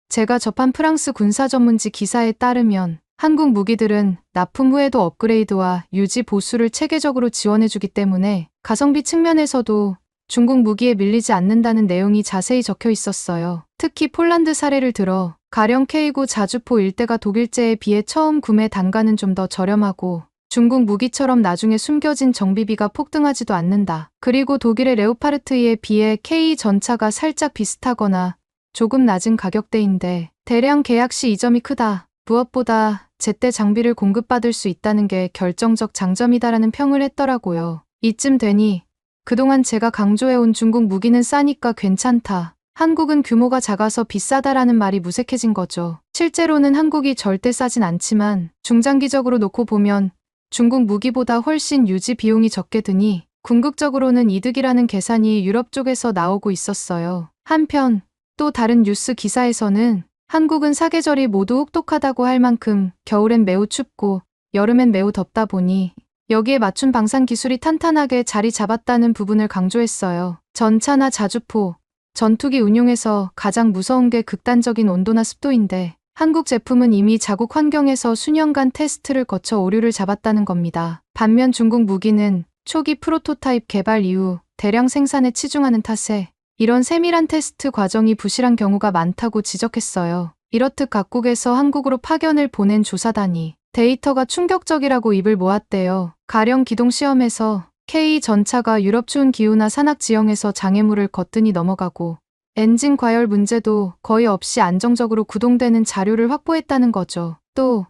제가 접한 프랑스 군사 전문지 기사에 따르면 한국 무기들은 납품 후에도 업그레이드와 유지 보수를 체계적으로 지원해주기 때문에 가성비 측면에서도 중국 무기에 밀리지 않는다는 내용이 자세히 적혀 있었어요. 특히 폴란드 사례를 들어 가령 K9 자주포 일대가 독일제에 비해 처음 구매 단가는 좀 더 저렴하고 중국 무기처럼 나중에 숨겨진 정비비가 폭등하지도 않는다. 그리고 독일의 레오파르트에 비해 K 전차가 살짝 비슷하거나 조금 낮은 가격대인데 대량 계약 시 이 점이 크다. 무엇보다 제때 장비를 공급받을 수 있다는 게 결정적 장점이다라는 평을 했더라고요. 이쯤 되니 그동안 제가 강조해온 중국 무기는 싸니까 괜찮다. 한국은 규모가 작아서 비싸다라는 말이 무색해진 거죠. 실제로는 한국이 절대 싸진 않지만 중장기적으로 놓고 보면 중국 무기보다 훨씬 유지 비용이 적게 드니 궁극적으로는 이득이라는 계산이 유럽 쪽에서 나오고 있었어요. 한편 또 다른 뉴스 기사에서는 한국은 사계절이 모두 혹독하다고 할 만큼 겨울엔 매우 춥고 여름엔 매우 덥다 보니 여기에 맞춘 방산 기술이 탄탄하게 자리 잡았다는 부분을 강조했어요. 전차나 자주포, 전투기 운용에서 가장 무서운 게 극단적인 온도나 습도인데 한국 제품은 이미 자국 환경에서 수년간 테스트를 거쳐 오류를 잡았다는 겁니다. 반면 중국 무기는 초기 프로토타입 개발 이후 대량 생산에 치중하는 탓에 이런 세밀한 테스트 과정이 부실한 경우가 많다고 지적했어요. 이렇듯 각국에서 한국으로 파견을 보낸 조사단이 데이터가 충격적이라고 입을 모았대요. 가령 기동시험에서 K 전차가 유럽 추운 기후나 산악 지형에서 장애물을 거뜬히 넘어가고 엔진 과열 문제도 거의 없이 안정적으로 구동되는 자료를 확보했다는 거죠. 또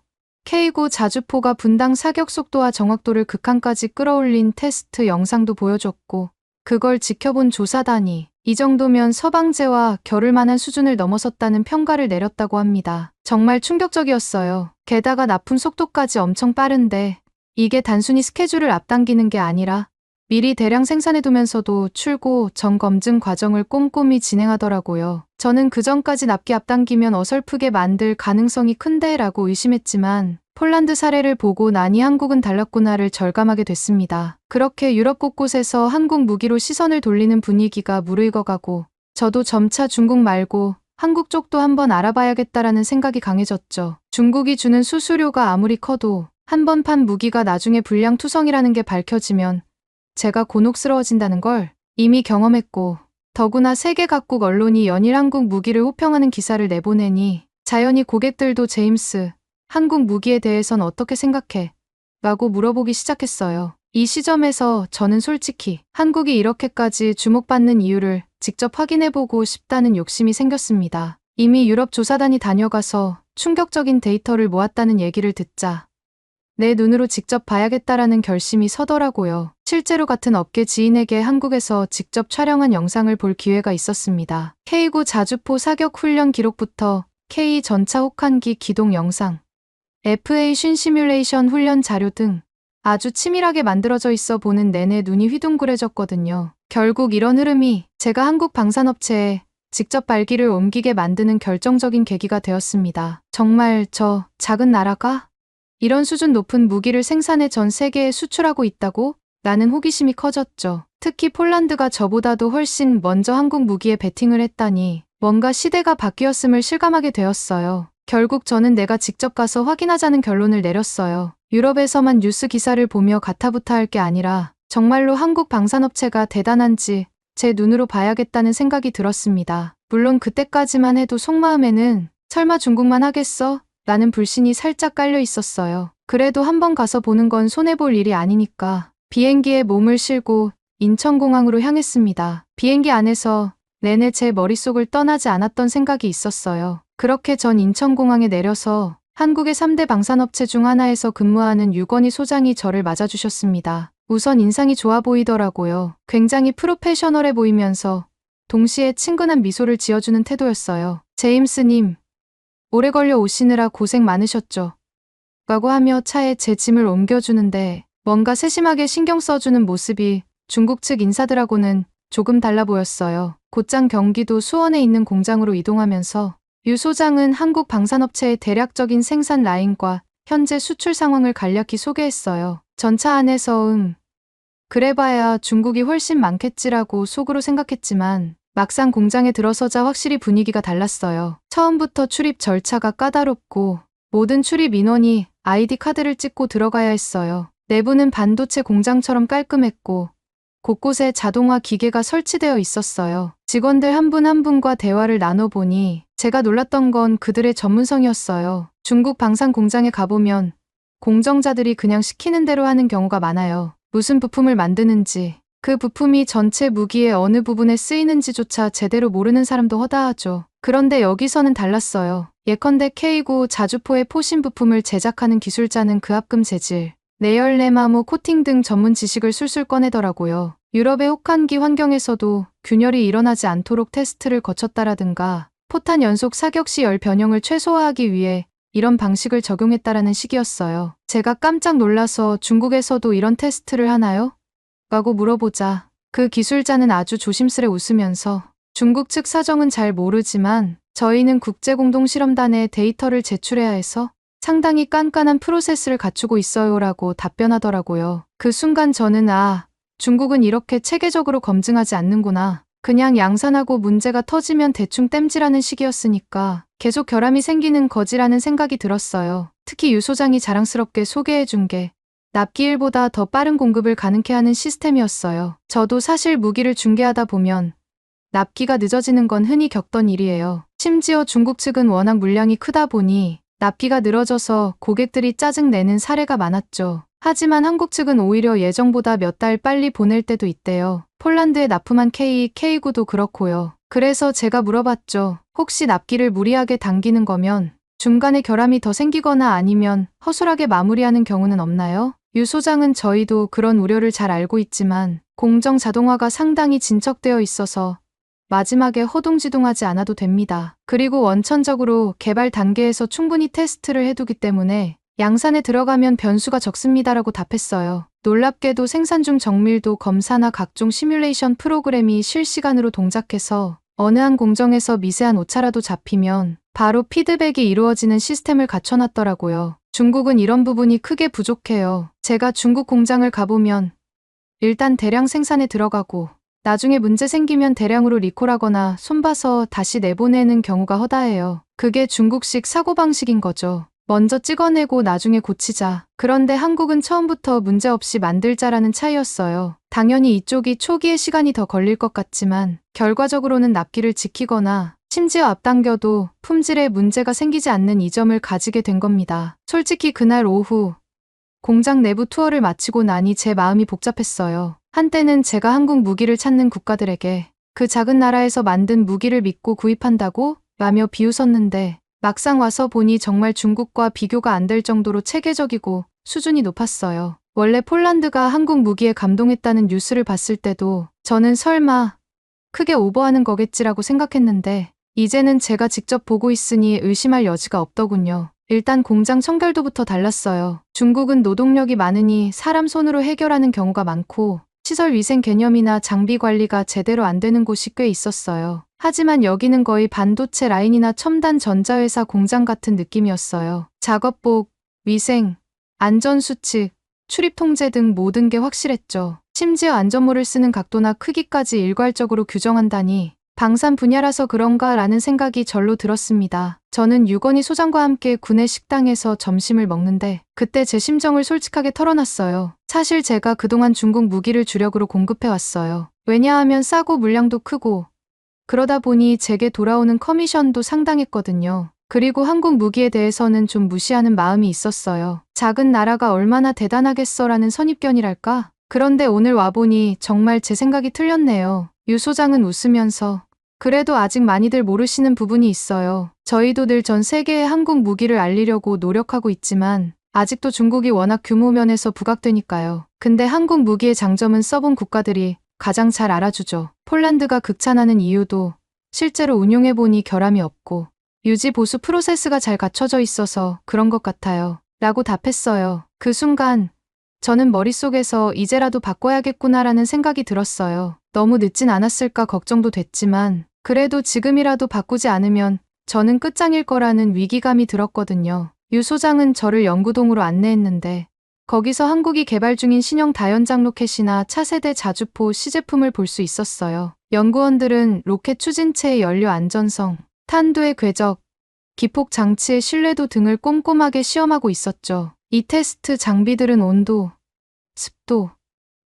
K9 자주포가 분당 사격 속도와 정확도를 극한까지 끌어올린 테스트 영상도 보여줬고 그걸 지켜본 조사단이 이 정도면 서방제와 겨룰 만한 수준을 넘어섰다는 평가를 내렸다고 합니다. 정말 충격적이었어요. 게다가 납품 속도까지 엄청 빠른데 이게 단순히 스케줄을 앞당기는 게 아니라 미리 대량 생산해두면서도 출고, 점검증 과정을 꼼꼼히 진행하더라고요. 저는 그전까지 납기 앞당기면 어설프게 만들 가능성이 큰데 라고 의심했지만 폴란드 사례를 보고 나니 한국은 달랐구나를 절감하게 됐습니다. 그렇게 유럽 곳곳에서 한국 무기로 시선을 돌리는 분위기가 무르익어가고 저도 점차 중국 말고 한국 쪽도 한번 알아봐야겠다라는 생각이 강해졌죠. 중국이 주는 수수료가 아무리 커도 한 번 판 무기가 나중에 불량투성이라는 게 밝혀지면 제가 곤혹스러워진다는 걸 이미 경험했고, 더구나 세계 각국 언론이 연일 한국 무기를 호평하는 기사를 내보내니 자연히 고객들도 제임스, 한국 무기에 대해선 어떻게 생각해? 라고 물어보기 시작했어요. 이 시점에서 저는 솔직히 한국이 이렇게까지 주목받는 이유를 직접 확인해보고 싶다는 욕심이 생겼습니다. 이미 유럽 조사단이 다녀가서 충격적인 데이터를 모았다는 얘기를 듣자 내 눈으로 직접 봐야겠다라는 결심이 서더라고요. 실제로 같은 업계 지인에게 한국에서 직접 촬영한 영상을 볼 기회가 있었습니다. K9 자주포 사격 훈련 기록부터 K 전차 혹한기 기동 영상, FA-50 시뮬레이션 훈련 자료 등 아주 치밀하게 만들어져 있어 보는 내내 눈이 휘둥그레졌거든요. 결국 이런 흐름이 제가 한국 방산업체에 직접 발길을 옮기게 만드는 결정적인 계기가 되었습니다. 정말 저 작은 나라가 이런 수준 높은 무기를 생산해 전 세계에 수출하고 있다고? 라는 호기심이 커졌죠. 특히 폴란드가 저보다도 훨씬 먼저 한국 무기에 베팅을 했다니 뭔가 시대가 바뀌었음을 실감하게 되었어요. 결국 저는 내가 직접 가서 확인하자는 결론을 내렸어요. 유럽에서만 뉴스 기사를 보며 가타부타할 게 아니라 정말로 한국 방산업체가 대단한지 제 눈으로 봐야겠다는 생각이 들었습니다. 물론 그때까지만 해도 속마음에는 설마 중국만 하겠어? 라는 불신이 살짝 깔려 있었어요. 그래도 한번 가서 보는 건 손해볼 일이 아니니까 비행기에 몸을 실고 인천공항으로 향했습니다. 비행기 안에서 내내 제 머릿속을 떠나지 않았던 생각이 있었어요. 그렇게 전 인천공항에 내려서 한국의 3대 방산업체 중 하나에서 근무하는 유건희 소장이 저를 맞아주셨습니다. 우선 인상이 좋아 보이더라고요. 굉장히 프로페셔널해 보이면서 동시에 친근한 미소를 지어주는 태도였어요. 제임스님, 오래 걸려 오시느라 고생 많으셨죠? 라고 하며 차에 제 짐을 옮겨주는데 뭔가 세심하게 신경 써주는 모습이 중국 측 인사들하고는 조금 달라 보였어요. 곧장 경기도 수원에 있는 공장으로 이동하면서 유 소장은 한국 방산업체의 대략적인 생산 라인과 현재 수출 상황을 간략히 소개했어요. 전차 안에서 그래봐야 중국이 훨씬 많겠지라고 속으로 생각했지만 막상 공장에 들어서자 확실히 분위기가 달랐어요. 처음부터 출입 절차가 까다롭고 모든 출입 인원이 아이디 카드를 찍고 들어가야 했어요. 내부는 반도체 공장처럼 깔끔했고 곳곳에 자동화 기계가 설치되어 있었어요. 직원들 한 분 한 분과 대화를 나눠보니 제가 놀랐던 건 그들의 전문성이었어요. 중국 방산 공장에 가보면 공정자들이 그냥 시키는 대로 하는 경우가 많아요. 무슨 부품을 만드는지, 그 부품이 전체 무기의 어느 부분에 쓰이는지조차 제대로 모르는 사람도 허다하죠. 그런데 여기서는 달랐어요. 예컨대 K9 자주포의 포신 부품을 제작하는 기술자는 그 합금 재질, 내열 내마모 코팅 등 전문 지식을 술술 꺼내더라고요. 유럽의 혹한기 환경에서도 균열이 일어나지 않도록 테스트를 거쳤다라든가 포탄 연속 사격 시 열 변형을 최소화하기 위해 이런 방식을 적용했다라는 식이었어요. 제가 깜짝 놀라서 중국에서도 이런 테스트를 하나요? 라고 물어보자 그 기술자는 아주 조심스레 웃으면서 중국 측 사정은 잘 모르지만 저희는 국제공동실험단에 데이터를 제출해야 해서 상당히 깐깐한 프로세스를 갖추고 있어요 라고 답변하더라고요. 그 순간 저는 중국은 이렇게 체계적으로 검증하지 않는구나. 그냥 양산하고 문제가 터지면 대충 땜질하는 식이었으니까 계속 결함이 생기는 거지라는 생각이 들었어요. 특히 유 소장이 자랑스럽게 소개해준 게 납기일보다 더 빠른 공급을 가능케 하는 시스템이었어요. 저도 사실 무기를 중개하다 보면 납기가 늦어지는 건 흔히 겪던 일이에요. 심지어 중국 측은 워낙 물량이 크다 보니 납기가 늘어져서 고객들이 짜증내는 사례가 많았죠. 하지만 한국 측은 오히려 예정보다 몇 달 빨리 보낼 때도 있대요. 폴란드에 납품한 K9도 그렇고요. 그래서 제가 물어봤죠. 혹시 납기를 무리하게 당기는 거면 중간에 결함이 더 생기거나 아니면 허술하게 마무리하는 경우는 없나요? 유 소장은 저희도 그런 우려를 잘 알고 있지만 공정 자동화가 상당히 진척되어 있어서 마지막에 허둥지둥하지 않아도 됩니다. 그리고 원천적으로 개발 단계에서 충분히 테스트를 해두기 때문에 양산에 들어가면 변수가 적습니다라고 답했어요. 놀랍게도 생산 중 정밀도 검사나 각종 시뮬레이션 프로그램이 실시간으로 동작해서 어느 한 공정에서 미세한 오차라도 잡히면 바로 피드백이 이루어지는 시스템을 갖춰놨더라고요. 중국은 이런 부분이 크게 부족해요. 제가 중국 공장을 가보면 일단 대량 생산에 들어가고 나중에 문제 생기면 대량으로 리콜하거나 손봐서 다시 내보내는 경우가 허다해요. 그게 중국식 사고방식인 거죠. 먼저 찍어내고 나중에 고치자. 그런데 한국은 처음부터 문제없이 만들자라는 차이였어요. 당연히 이쪽이 초기에 시간이 더 걸릴 것 같지만 결과적으로는 납기를 지키거나 심지어 앞당겨도 품질에 문제가 생기지 않는 이점을 가지게 된 겁니다. 솔직히 그날 오후 공장 내부 투어를 마치고 나니 제 마음이 복잡했어요. 한때는 제가 한국 무기를 찾는 국가들에게 그 작은 나라에서 만든 무기를 믿고 구입한다고 라며 비웃었는데 막상 와서 보니 정말 중국과 비교가 안 될 정도로 체계적이고 수준이 높았어요. 원래 폴란드가 한국 무기에 감동했다는 뉴스를 봤을 때도 저는 설마 크게 오버하는 거겠지라고 생각했는데 이제는 제가 직접 보고 있으니 의심할 여지가 없더군요. 일단 공장 청결도부터 달랐어요. 중국은 노동력이 많으니 사람 손으로 해결하는 경우가 많고 시설 위생 개념이나 장비 관리가 제대로 안 되는 곳이 꽤 있었어요. 하지만 여기는 거의 반도체 라인이나 첨단 전자회사 공장 같은 느낌이었어요. 작업복, 위생, 안전수칙, 출입 통제 등 모든 게 확실했죠. 심지어 안전모를 쓰는 각도나 크기까지 일괄적으로 규정한다니 방산 분야라서 그런가 라는 생각이 절로 들었습니다. 저는 유건희 소장과 함께 구내 식당에서 점심을 먹는데 그때 제 심정을 솔직하게 털어놨어요. 사실 제가 그동안 중국 무기를 주력으로 공급해왔어요. 왜냐하면 싸고 물량도 크고 그러다 보니 제게 돌아오는 커미션도 상당했거든요. 그리고 한국 무기에 대해서는 좀 무시하는 마음이 있었어요. 작은 나라가 얼마나 대단하겠어라는 선입견이랄까? 그런데 오늘 와보니 정말 제 생각이 틀렸네요. 유 소장은 웃으면서 그래도 아직 많이들 모르시는 부분이 있어요. 저희도 늘 전 세계에 한국 무기를 알리려고 노력하고 있지만 아직도 중국이 워낙 규모 면에서 부각되니까요. 근데 한국 무기의 장점은 써본 국가들이 가장 잘 알아주죠. 폴란드가 극찬하는 이유도 실제로 운용해보니 결함이 없고 유지 보수 프로세스가 잘 갖춰져 있어서 그런 것 같아요. 라고 답했어요. 그 순간 저는 머릿속에서 이제라도 바꿔야겠구나라는 생각이 들었어요. 너무 늦진 않았을까 걱정도 됐지만 그래도 지금이라도 바꾸지 않으면 저는 끝장일 거라는 위기감이 들었거든요. 유 소장은 저를 연구동으로 안내했는데 거기서 한국이 개발 중인 신형 다연장 로켓이나 차세대 자주포 시제품을 볼 수 있었어요. 연구원들은 로켓 추진체의 연료 안전성, 탄두의 궤적, 기폭 장치의 신뢰도 등을 꼼꼼하게 시험하고 있었죠. 이 테스트 장비들은 온도, 습도,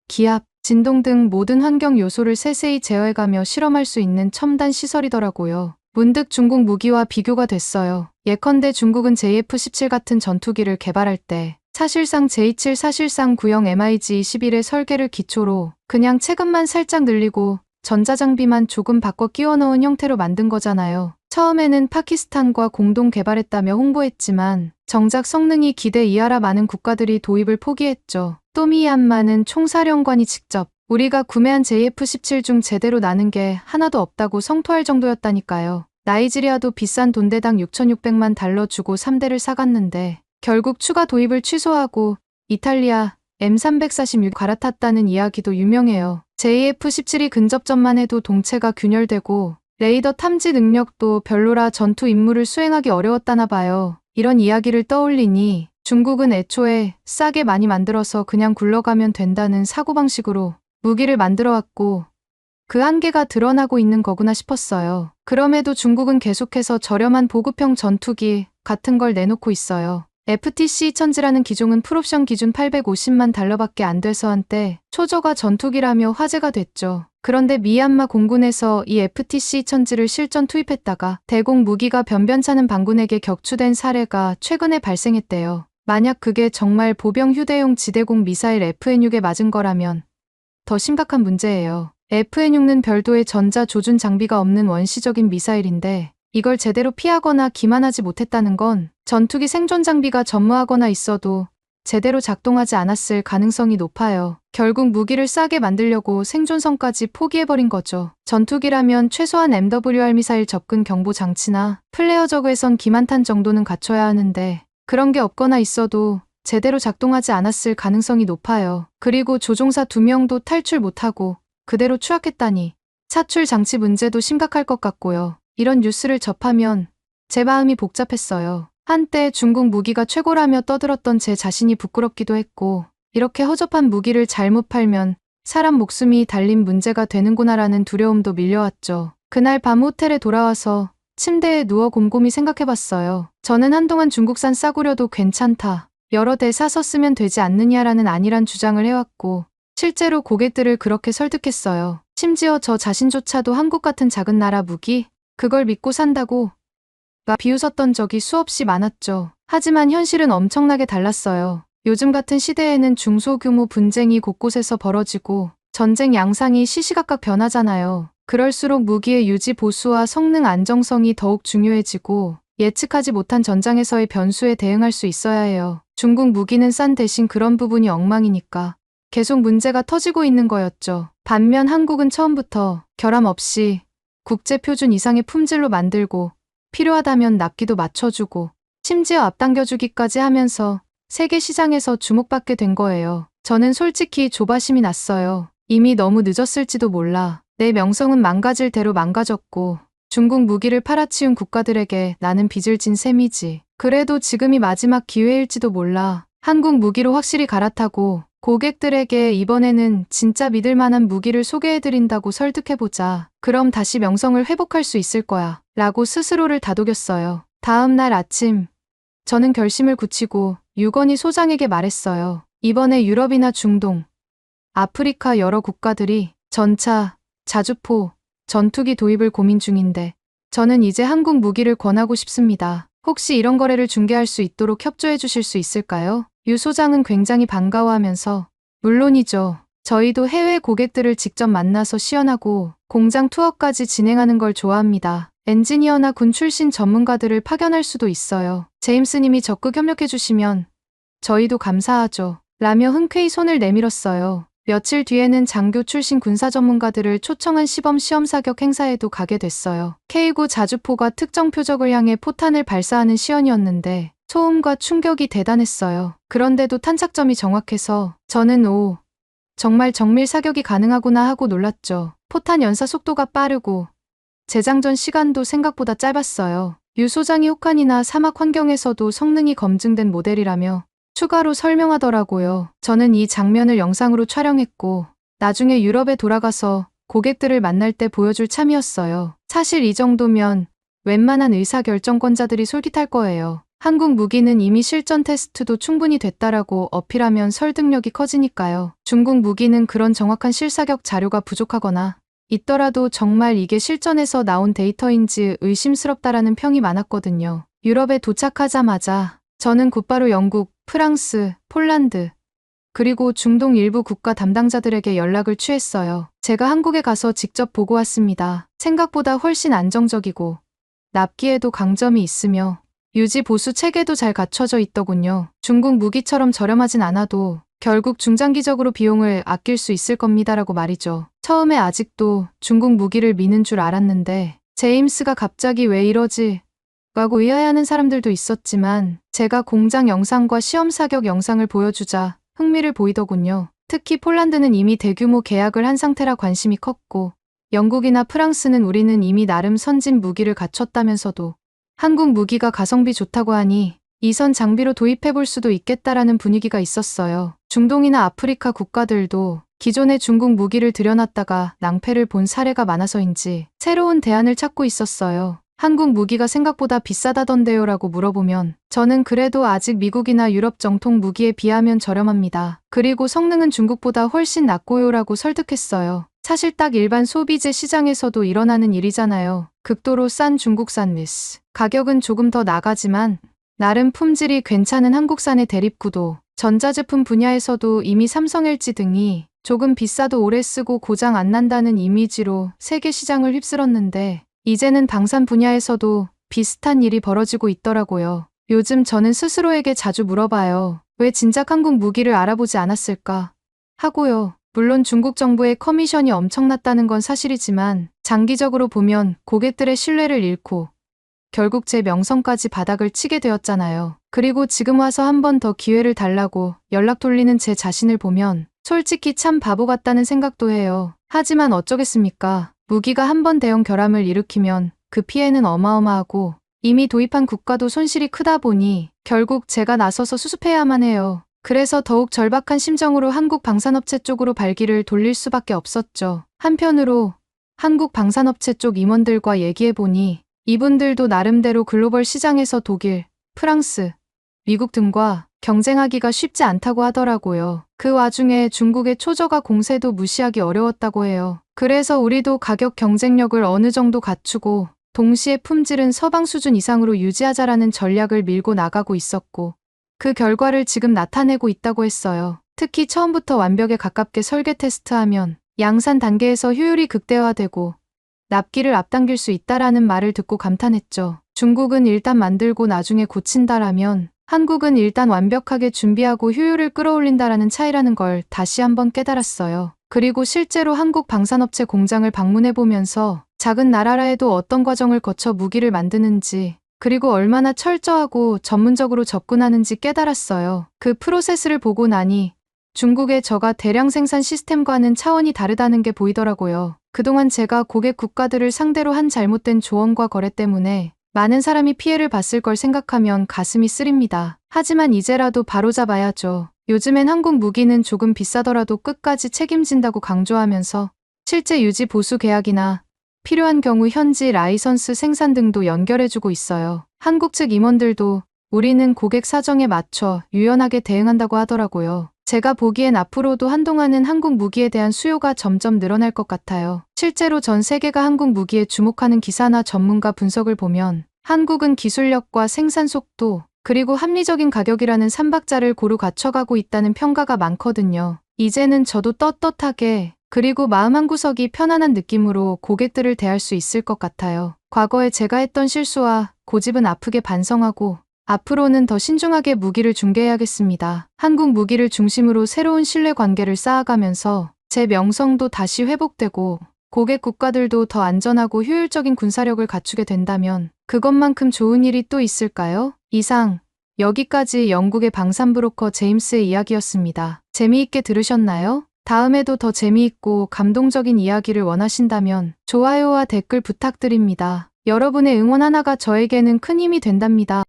기압, 진동 등 모든 환경 요소를 세세히 제어해가며 실험할 수 있는 첨단 시설이더라고요. 문득 중국 무기와 비교가 됐어요. 예컨대 중국은 JF-17 같은 전투기를 개발할 때 사실상 J7 사실상 구형 MiG-21의 설계를 기초로 그냥 체급만 살짝 늘리고 전자장비만 조금 바꿔 끼워 넣은 형태로 만든 거잖아요. 처음에는 파키스탄과 공동 개발했다며 홍보했지만 정작 성능이 기대 이하라 많은 국가들이 도입을 포기했죠. 또 미얀마는 총사령관이 직접 우리가 구매한 JF-17 중 제대로 나는 게 하나도 없다고 성토할 정도였다니까요. 나이지리아도 비싼 돈대당 6,600만 달러 주고 3대를 사갔는데 결국 추가 도입을 취소하고 이탈리아 M346 갈아탔다는 이야기도 유명해요. JF-17이 근접전만 해도 동체가 균열되고 레이더 탐지 능력도 별로라 전투 임무를 수행하기 어려웠다나 봐요. 이런 이야기를 떠올리니 중국은 애초에 싸게 많이 만들어서 그냥 굴러가면 된다는 사고방식으로 무기를 만들어왔고 그 한계가 드러나고 있는 거구나 싶었어요. 그럼에도 중국은 계속해서 저렴한 보급형 전투기 같은 걸 내놓고 있어요. FTC-2000G라는 기종은 풀옵션 기준 850만 달러밖에 안 돼서 한때 초저가 전투기라며 화제가 됐죠. 그런데 미얀마 공군에서 이 FTC-2000G를 실전 투입했다가 대공 무기가 변변찮은 반군에게 격추된 사례가 최근에 발생했대요. 만약 그게 정말 보병 휴대용 지대공 미사일 FN-6에 맞은 거라면 더 심각한 문제예요. FN-6는 별도의 전자 조준 장비가 없는 원시적인 미사일인데 이걸 제대로 피하거나 기만하지 못했다는 건 전투기 생존 장비가 전무하거나 있어도 제대로 작동하지 않았을 가능성이 높아요. 결국 무기를 싸게 만들려고 생존성까지 포기해버린 거죠. 전투기라면 최소한 MWR 미사일 접근 경보 장치나 플레어 저그에선 기만탄 정도는 갖춰야 하는데 그런 게 없거나 있어도 제대로 작동하지 않았을 가능성이 높아요. 그리고 조종사 2명도 탈출 못하고 그대로 추락했다니 차출 장치 문제도 심각할 것 같고요. 이런 뉴스를 접하면 제 마음이 복잡했어요. 한때 중국 무기가 최고라며 떠들었던 제 자신이 부끄럽기도 했고, 이렇게 허접한 무기를 잘못 팔면 사람 목숨이 달린 문제가 되는구나라는 두려움도 밀려왔죠. 그날 밤 호텔에 돌아와서 침대에 누워 곰곰이 생각해봤어요. 저는 한동안 중국산 싸구려도 괜찮다. 여러 대 사서 쓰면 되지 않느냐라는 안일한 주장을 해왔고, 실제로 고객들을 그렇게 설득했어요. 심지어 저 자신조차도 한국 같은 작은 나라 무기, 그걸 믿고 산다고 비웃었던 적이 수없이 많았죠. 하지만 현실은 엄청나게 달랐어요. 요즘 같은 시대에는 중소규모 분쟁이 곳곳에서 벌어지고 전쟁 양상이 시시각각 변하잖아요. 그럴수록 무기의 유지 보수와 성능 안정성이 더욱 중요해지고 예측하지 못한 전장에서의 변수에 대응할 수 있어야 해요. 중국 무기는 싼 대신 그런 부분이 엉망이니까 계속 문제가 터지고 있는 거였죠. 반면 한국은 처음부터 결함 없이 국제 표준 이상의 품질로 만들고 필요하다면 납기도 맞춰주고 심지어 앞당겨주기까지 하면서 세계 시장에서 주목받게 된 거예요. 저는 솔직히 조바심이 났어요. 이미 너무 늦었을지도 몰라. 내 명성은 망가질 대로 망가졌고 중국 무기를 팔아치운 국가들에게 나는 빚을 진 셈이지. 그래도 지금이 마지막 기회일지도 몰라. 한국 무기로 확실히 갈아타고 고객들에게 이번에는 진짜 믿을 만한 무기를 소개해드린다고 설득해보자. 그럼 다시 명성을 회복할 수 있을 거야. 라고 스스로를 다독였어요. 다음 날 아침, 저는 결심을 굳히고 유건희 소장에게 말했어요. 이번에 유럽이나 중동, 아프리카 여러 국가들이 전차, 자주포, 전투기 도입을 고민 중인데 저는 이제 한국 무기를 권하고 싶습니다. 혹시 이런 거래를 중개할 수 있도록 협조해 주실 수 있을까요? 유 소장은 굉장히 반가워하면서 물론이죠. 저희도 해외 고객들을 직접 만나서 시연하고 공장 투어까지 진행하는 걸 좋아합니다. 엔지니어나 군 출신 전문가들을 파견할 수도 있어요. 제임스님이 적극 협력해 주시면 저희도 감사하죠. 라며 흔쾌히 손을 내밀었어요. 며칠 뒤에는 장교 출신 군사 전문가들을 초청한 시범 시험 사격 행사에도 가게 됐어요. K9 자주포가 특정 표적을 향해 포탄을 발사하는 시연이었는데 소음과 충격이 대단했어요. 그런데도 탄착점이 정확해서 저는 정말 정밀 사격이 가능하구나 하고 놀랐죠. 포탄 연사 속도가 빠르고 재장전 시간도 생각보다 짧았어요. 유 소장이 혹한이나 사막 환경에서도 성능이 검증된 모델이라며 추가로 설명하더라고요. 저는 이 장면을 영상으로 촬영했고 나중에 유럽에 돌아가서 고객들을 만날 때 보여줄 참이었어요. 사실 이 정도면 웬만한 의사결정권자들이 솔깃할 거예요. 한국 무기는 이미 실전 테스트도 충분히 됐다라고 어필하면 설득력이 커지니까요. 중국 무기는 그런 정확한 실사격 자료가 부족하거나 있더라도 정말 이게 실전에서 나온 데이터인지 의심스럽다라는 평이 많았거든요. 유럽에 도착하자마자 저는 곧바로 영국, 프랑스, 폴란드, 그리고 중동 일부 국가 담당자들에게 연락을 취했어요. 제가 한국에 가서 직접 보고 왔습니다. 생각보다 훨씬 안정적이고 납기에도 강점이 있으며 유지 보수 체계도 잘 갖춰져 있더군요. 중국 무기처럼 저렴하진 않아도 결국 중장기적으로 비용을 아낄 수 있을 겁니다라고 말이죠. 처음에 아직도 중국 무기를 미는 줄 알았는데 제임스가 갑자기 왜 이러지? 라고 의아해하는 사람들도 있었지만 제가 공장 영상과 시험 사격 영상을 보여주자 흥미를 보이더군요. 특히 폴란드는 이미 대규모 계약을 한 상태라 관심이 컸고 영국이나 프랑스는 우리는 이미 나름 선진 무기를 갖췄다면서도 한국 무기가 가성비 좋다고 하니 이선 장비로 도입해볼 수도 있겠다라는 분위기가 있었어요. 중동이나 아프리카 국가들도 기존의 중국 무기를 들여놨다가 낭패를 본 사례가 많아서인지 새로운 대안을 찾고 있었어요. 한국 무기가 생각보다 비싸다던데요 라고 물어보면 저는 그래도 아직 미국이나 유럽 정통 무기에 비하면 저렴합니다. 그리고 성능은 중국보다 훨씬 낫고요 라고 설득했어요. 사실 딱 일반 소비재 시장에서도 일어나는 일이잖아요. 극도로 싼 중국산 미스. 가격은 조금 더 나가지만 나름 품질이 괜찮은 한국산의 대립구도. 전자제품 분야에서도 이미 삼성 LG 등이 조금 비싸도 오래 쓰고 고장 안 난다는 이미지로 세계 시장을 휩쓸었는데 이제는 방산 분야에서도 비슷한 일이 벌어지고 있더라고요. 요즘 저는 스스로에게 자주 물어봐요. 왜 진작 한국 무기를 알아보지 않았을까? 하고요. 물론 중국 정부의 커미션이 엄청났다는 건 사실이지만 장기적으로 보면 고객들의 신뢰를 잃고 결국 제 명성까지 바닥을 치게 되었잖아요. 그리고 지금 와서 한 번 더 기회를 달라고 연락 돌리는 제 자신을 보면 솔직히 참 바보 같다는 생각도 해요. 하지만 어쩌겠습니까? 무기가 한 번 대형 결함을 일으키면 그 피해는 어마어마하고 이미 도입한 국가도 손실이 크다 보니 결국 제가 나서서 수습해야만 해요. 그래서 더욱 절박한 심정으로 한국 방산업체 쪽으로 발길을 돌릴 수밖에 없었죠. 한편으로 한국 방산업체 쪽 임원들과 얘기해보니 이분들도 나름대로 글로벌 시장에서 독일, 프랑스, 미국 등과 경쟁하기가 쉽지 않다고 하더라고요. 그 와중에 중국의 초저가 공세도 무시하기 어려웠다고 해요. 그래서 우리도 가격 경쟁력을 어느 정도 갖추고 동시에 품질은 서방 수준 이상으로 유지하자라는 전략을 밀고 나가고 있었고 그 결과를 지금 나타내고 있다고 했어요. 특히 처음부터 완벽에 가깝게 설계 테스트하면 양산 단계에서 효율이 극대화되고 납기를 앞당길 수 있다라는 말을 듣고 감탄했죠. 중국은 일단 만들고 나중에 고친다라면 한국은 일단 완벽하게 준비하고 효율을 끌어올린다라는 차이라는 걸 다시 한번 깨달았어요. 그리고 실제로 한국 방산업체 공장을 방문해보면서 작은 나라라 해도 어떤 과정을 거쳐 무기를 만드는지 그리고 얼마나 철저하고 전문적으로 접근하는지 깨달았어요. 그 프로세스를 보고 나니 중국의 저가 대량 생산 시스템과는 차원이 다르다는 게 보이더라고요. 그동안 제가 고객 국가들을 상대로 한 잘못된 조언과 거래 때문에 많은 사람이 피해를 봤을 걸 생각하면 가슴이 쓰립니다. 하지만 이제라도 바로잡아야죠. 요즘엔 한국 무기는 조금 비싸더라도 끝까지 책임진다고 강조하면서 실제 유지 보수 계약이나 필요한 경우 현지 라이선스 생산 등도 연결해주고 있어요. 한국 측 임원들도 우리는 고객 사정에 맞춰 유연하게 대응한다고 하더라고요. 제가 보기엔 앞으로도 한동안은 한국 무기에 대한 수요가 점점 늘어날 것 같아요. 실제로 전 세계가 한국 무기에 주목하는 기사나 전문가 분석을 보면 한국은 기술력과 생산 속도 그리고 합리적인 가격이라는 삼박자를 고루 갖춰가고 있다는 평가가 많거든요. 이제는 저도 떳떳하게 그리고 마음 한구석이 편안한 느낌으로 고객들을 대할 수 있을 것 같아요. 과거에 제가 했던 실수와 고집은 아프게 반성하고 앞으로는 더 신중하게 무기를 중개해야겠습니다. 한국 무기를 중심으로 새로운 신뢰 관계를 쌓아가면서 제 명성도 다시 회복되고 고객 국가들도 더 안전하고 효율적인 군사력을 갖추게 된다면 그것만큼 좋은 일이 또 있을까요? 이상 여기까지 영국의 방산 브로커 제임스의 이야기였습니다. 재미있게 들으셨나요? 다음에도 더 재미있고 감동적인 이야기를 원하신다면 좋아요와 댓글 부탁드립니다. 여러분의 응원 하나가 저에게는 큰 힘이 된답니다.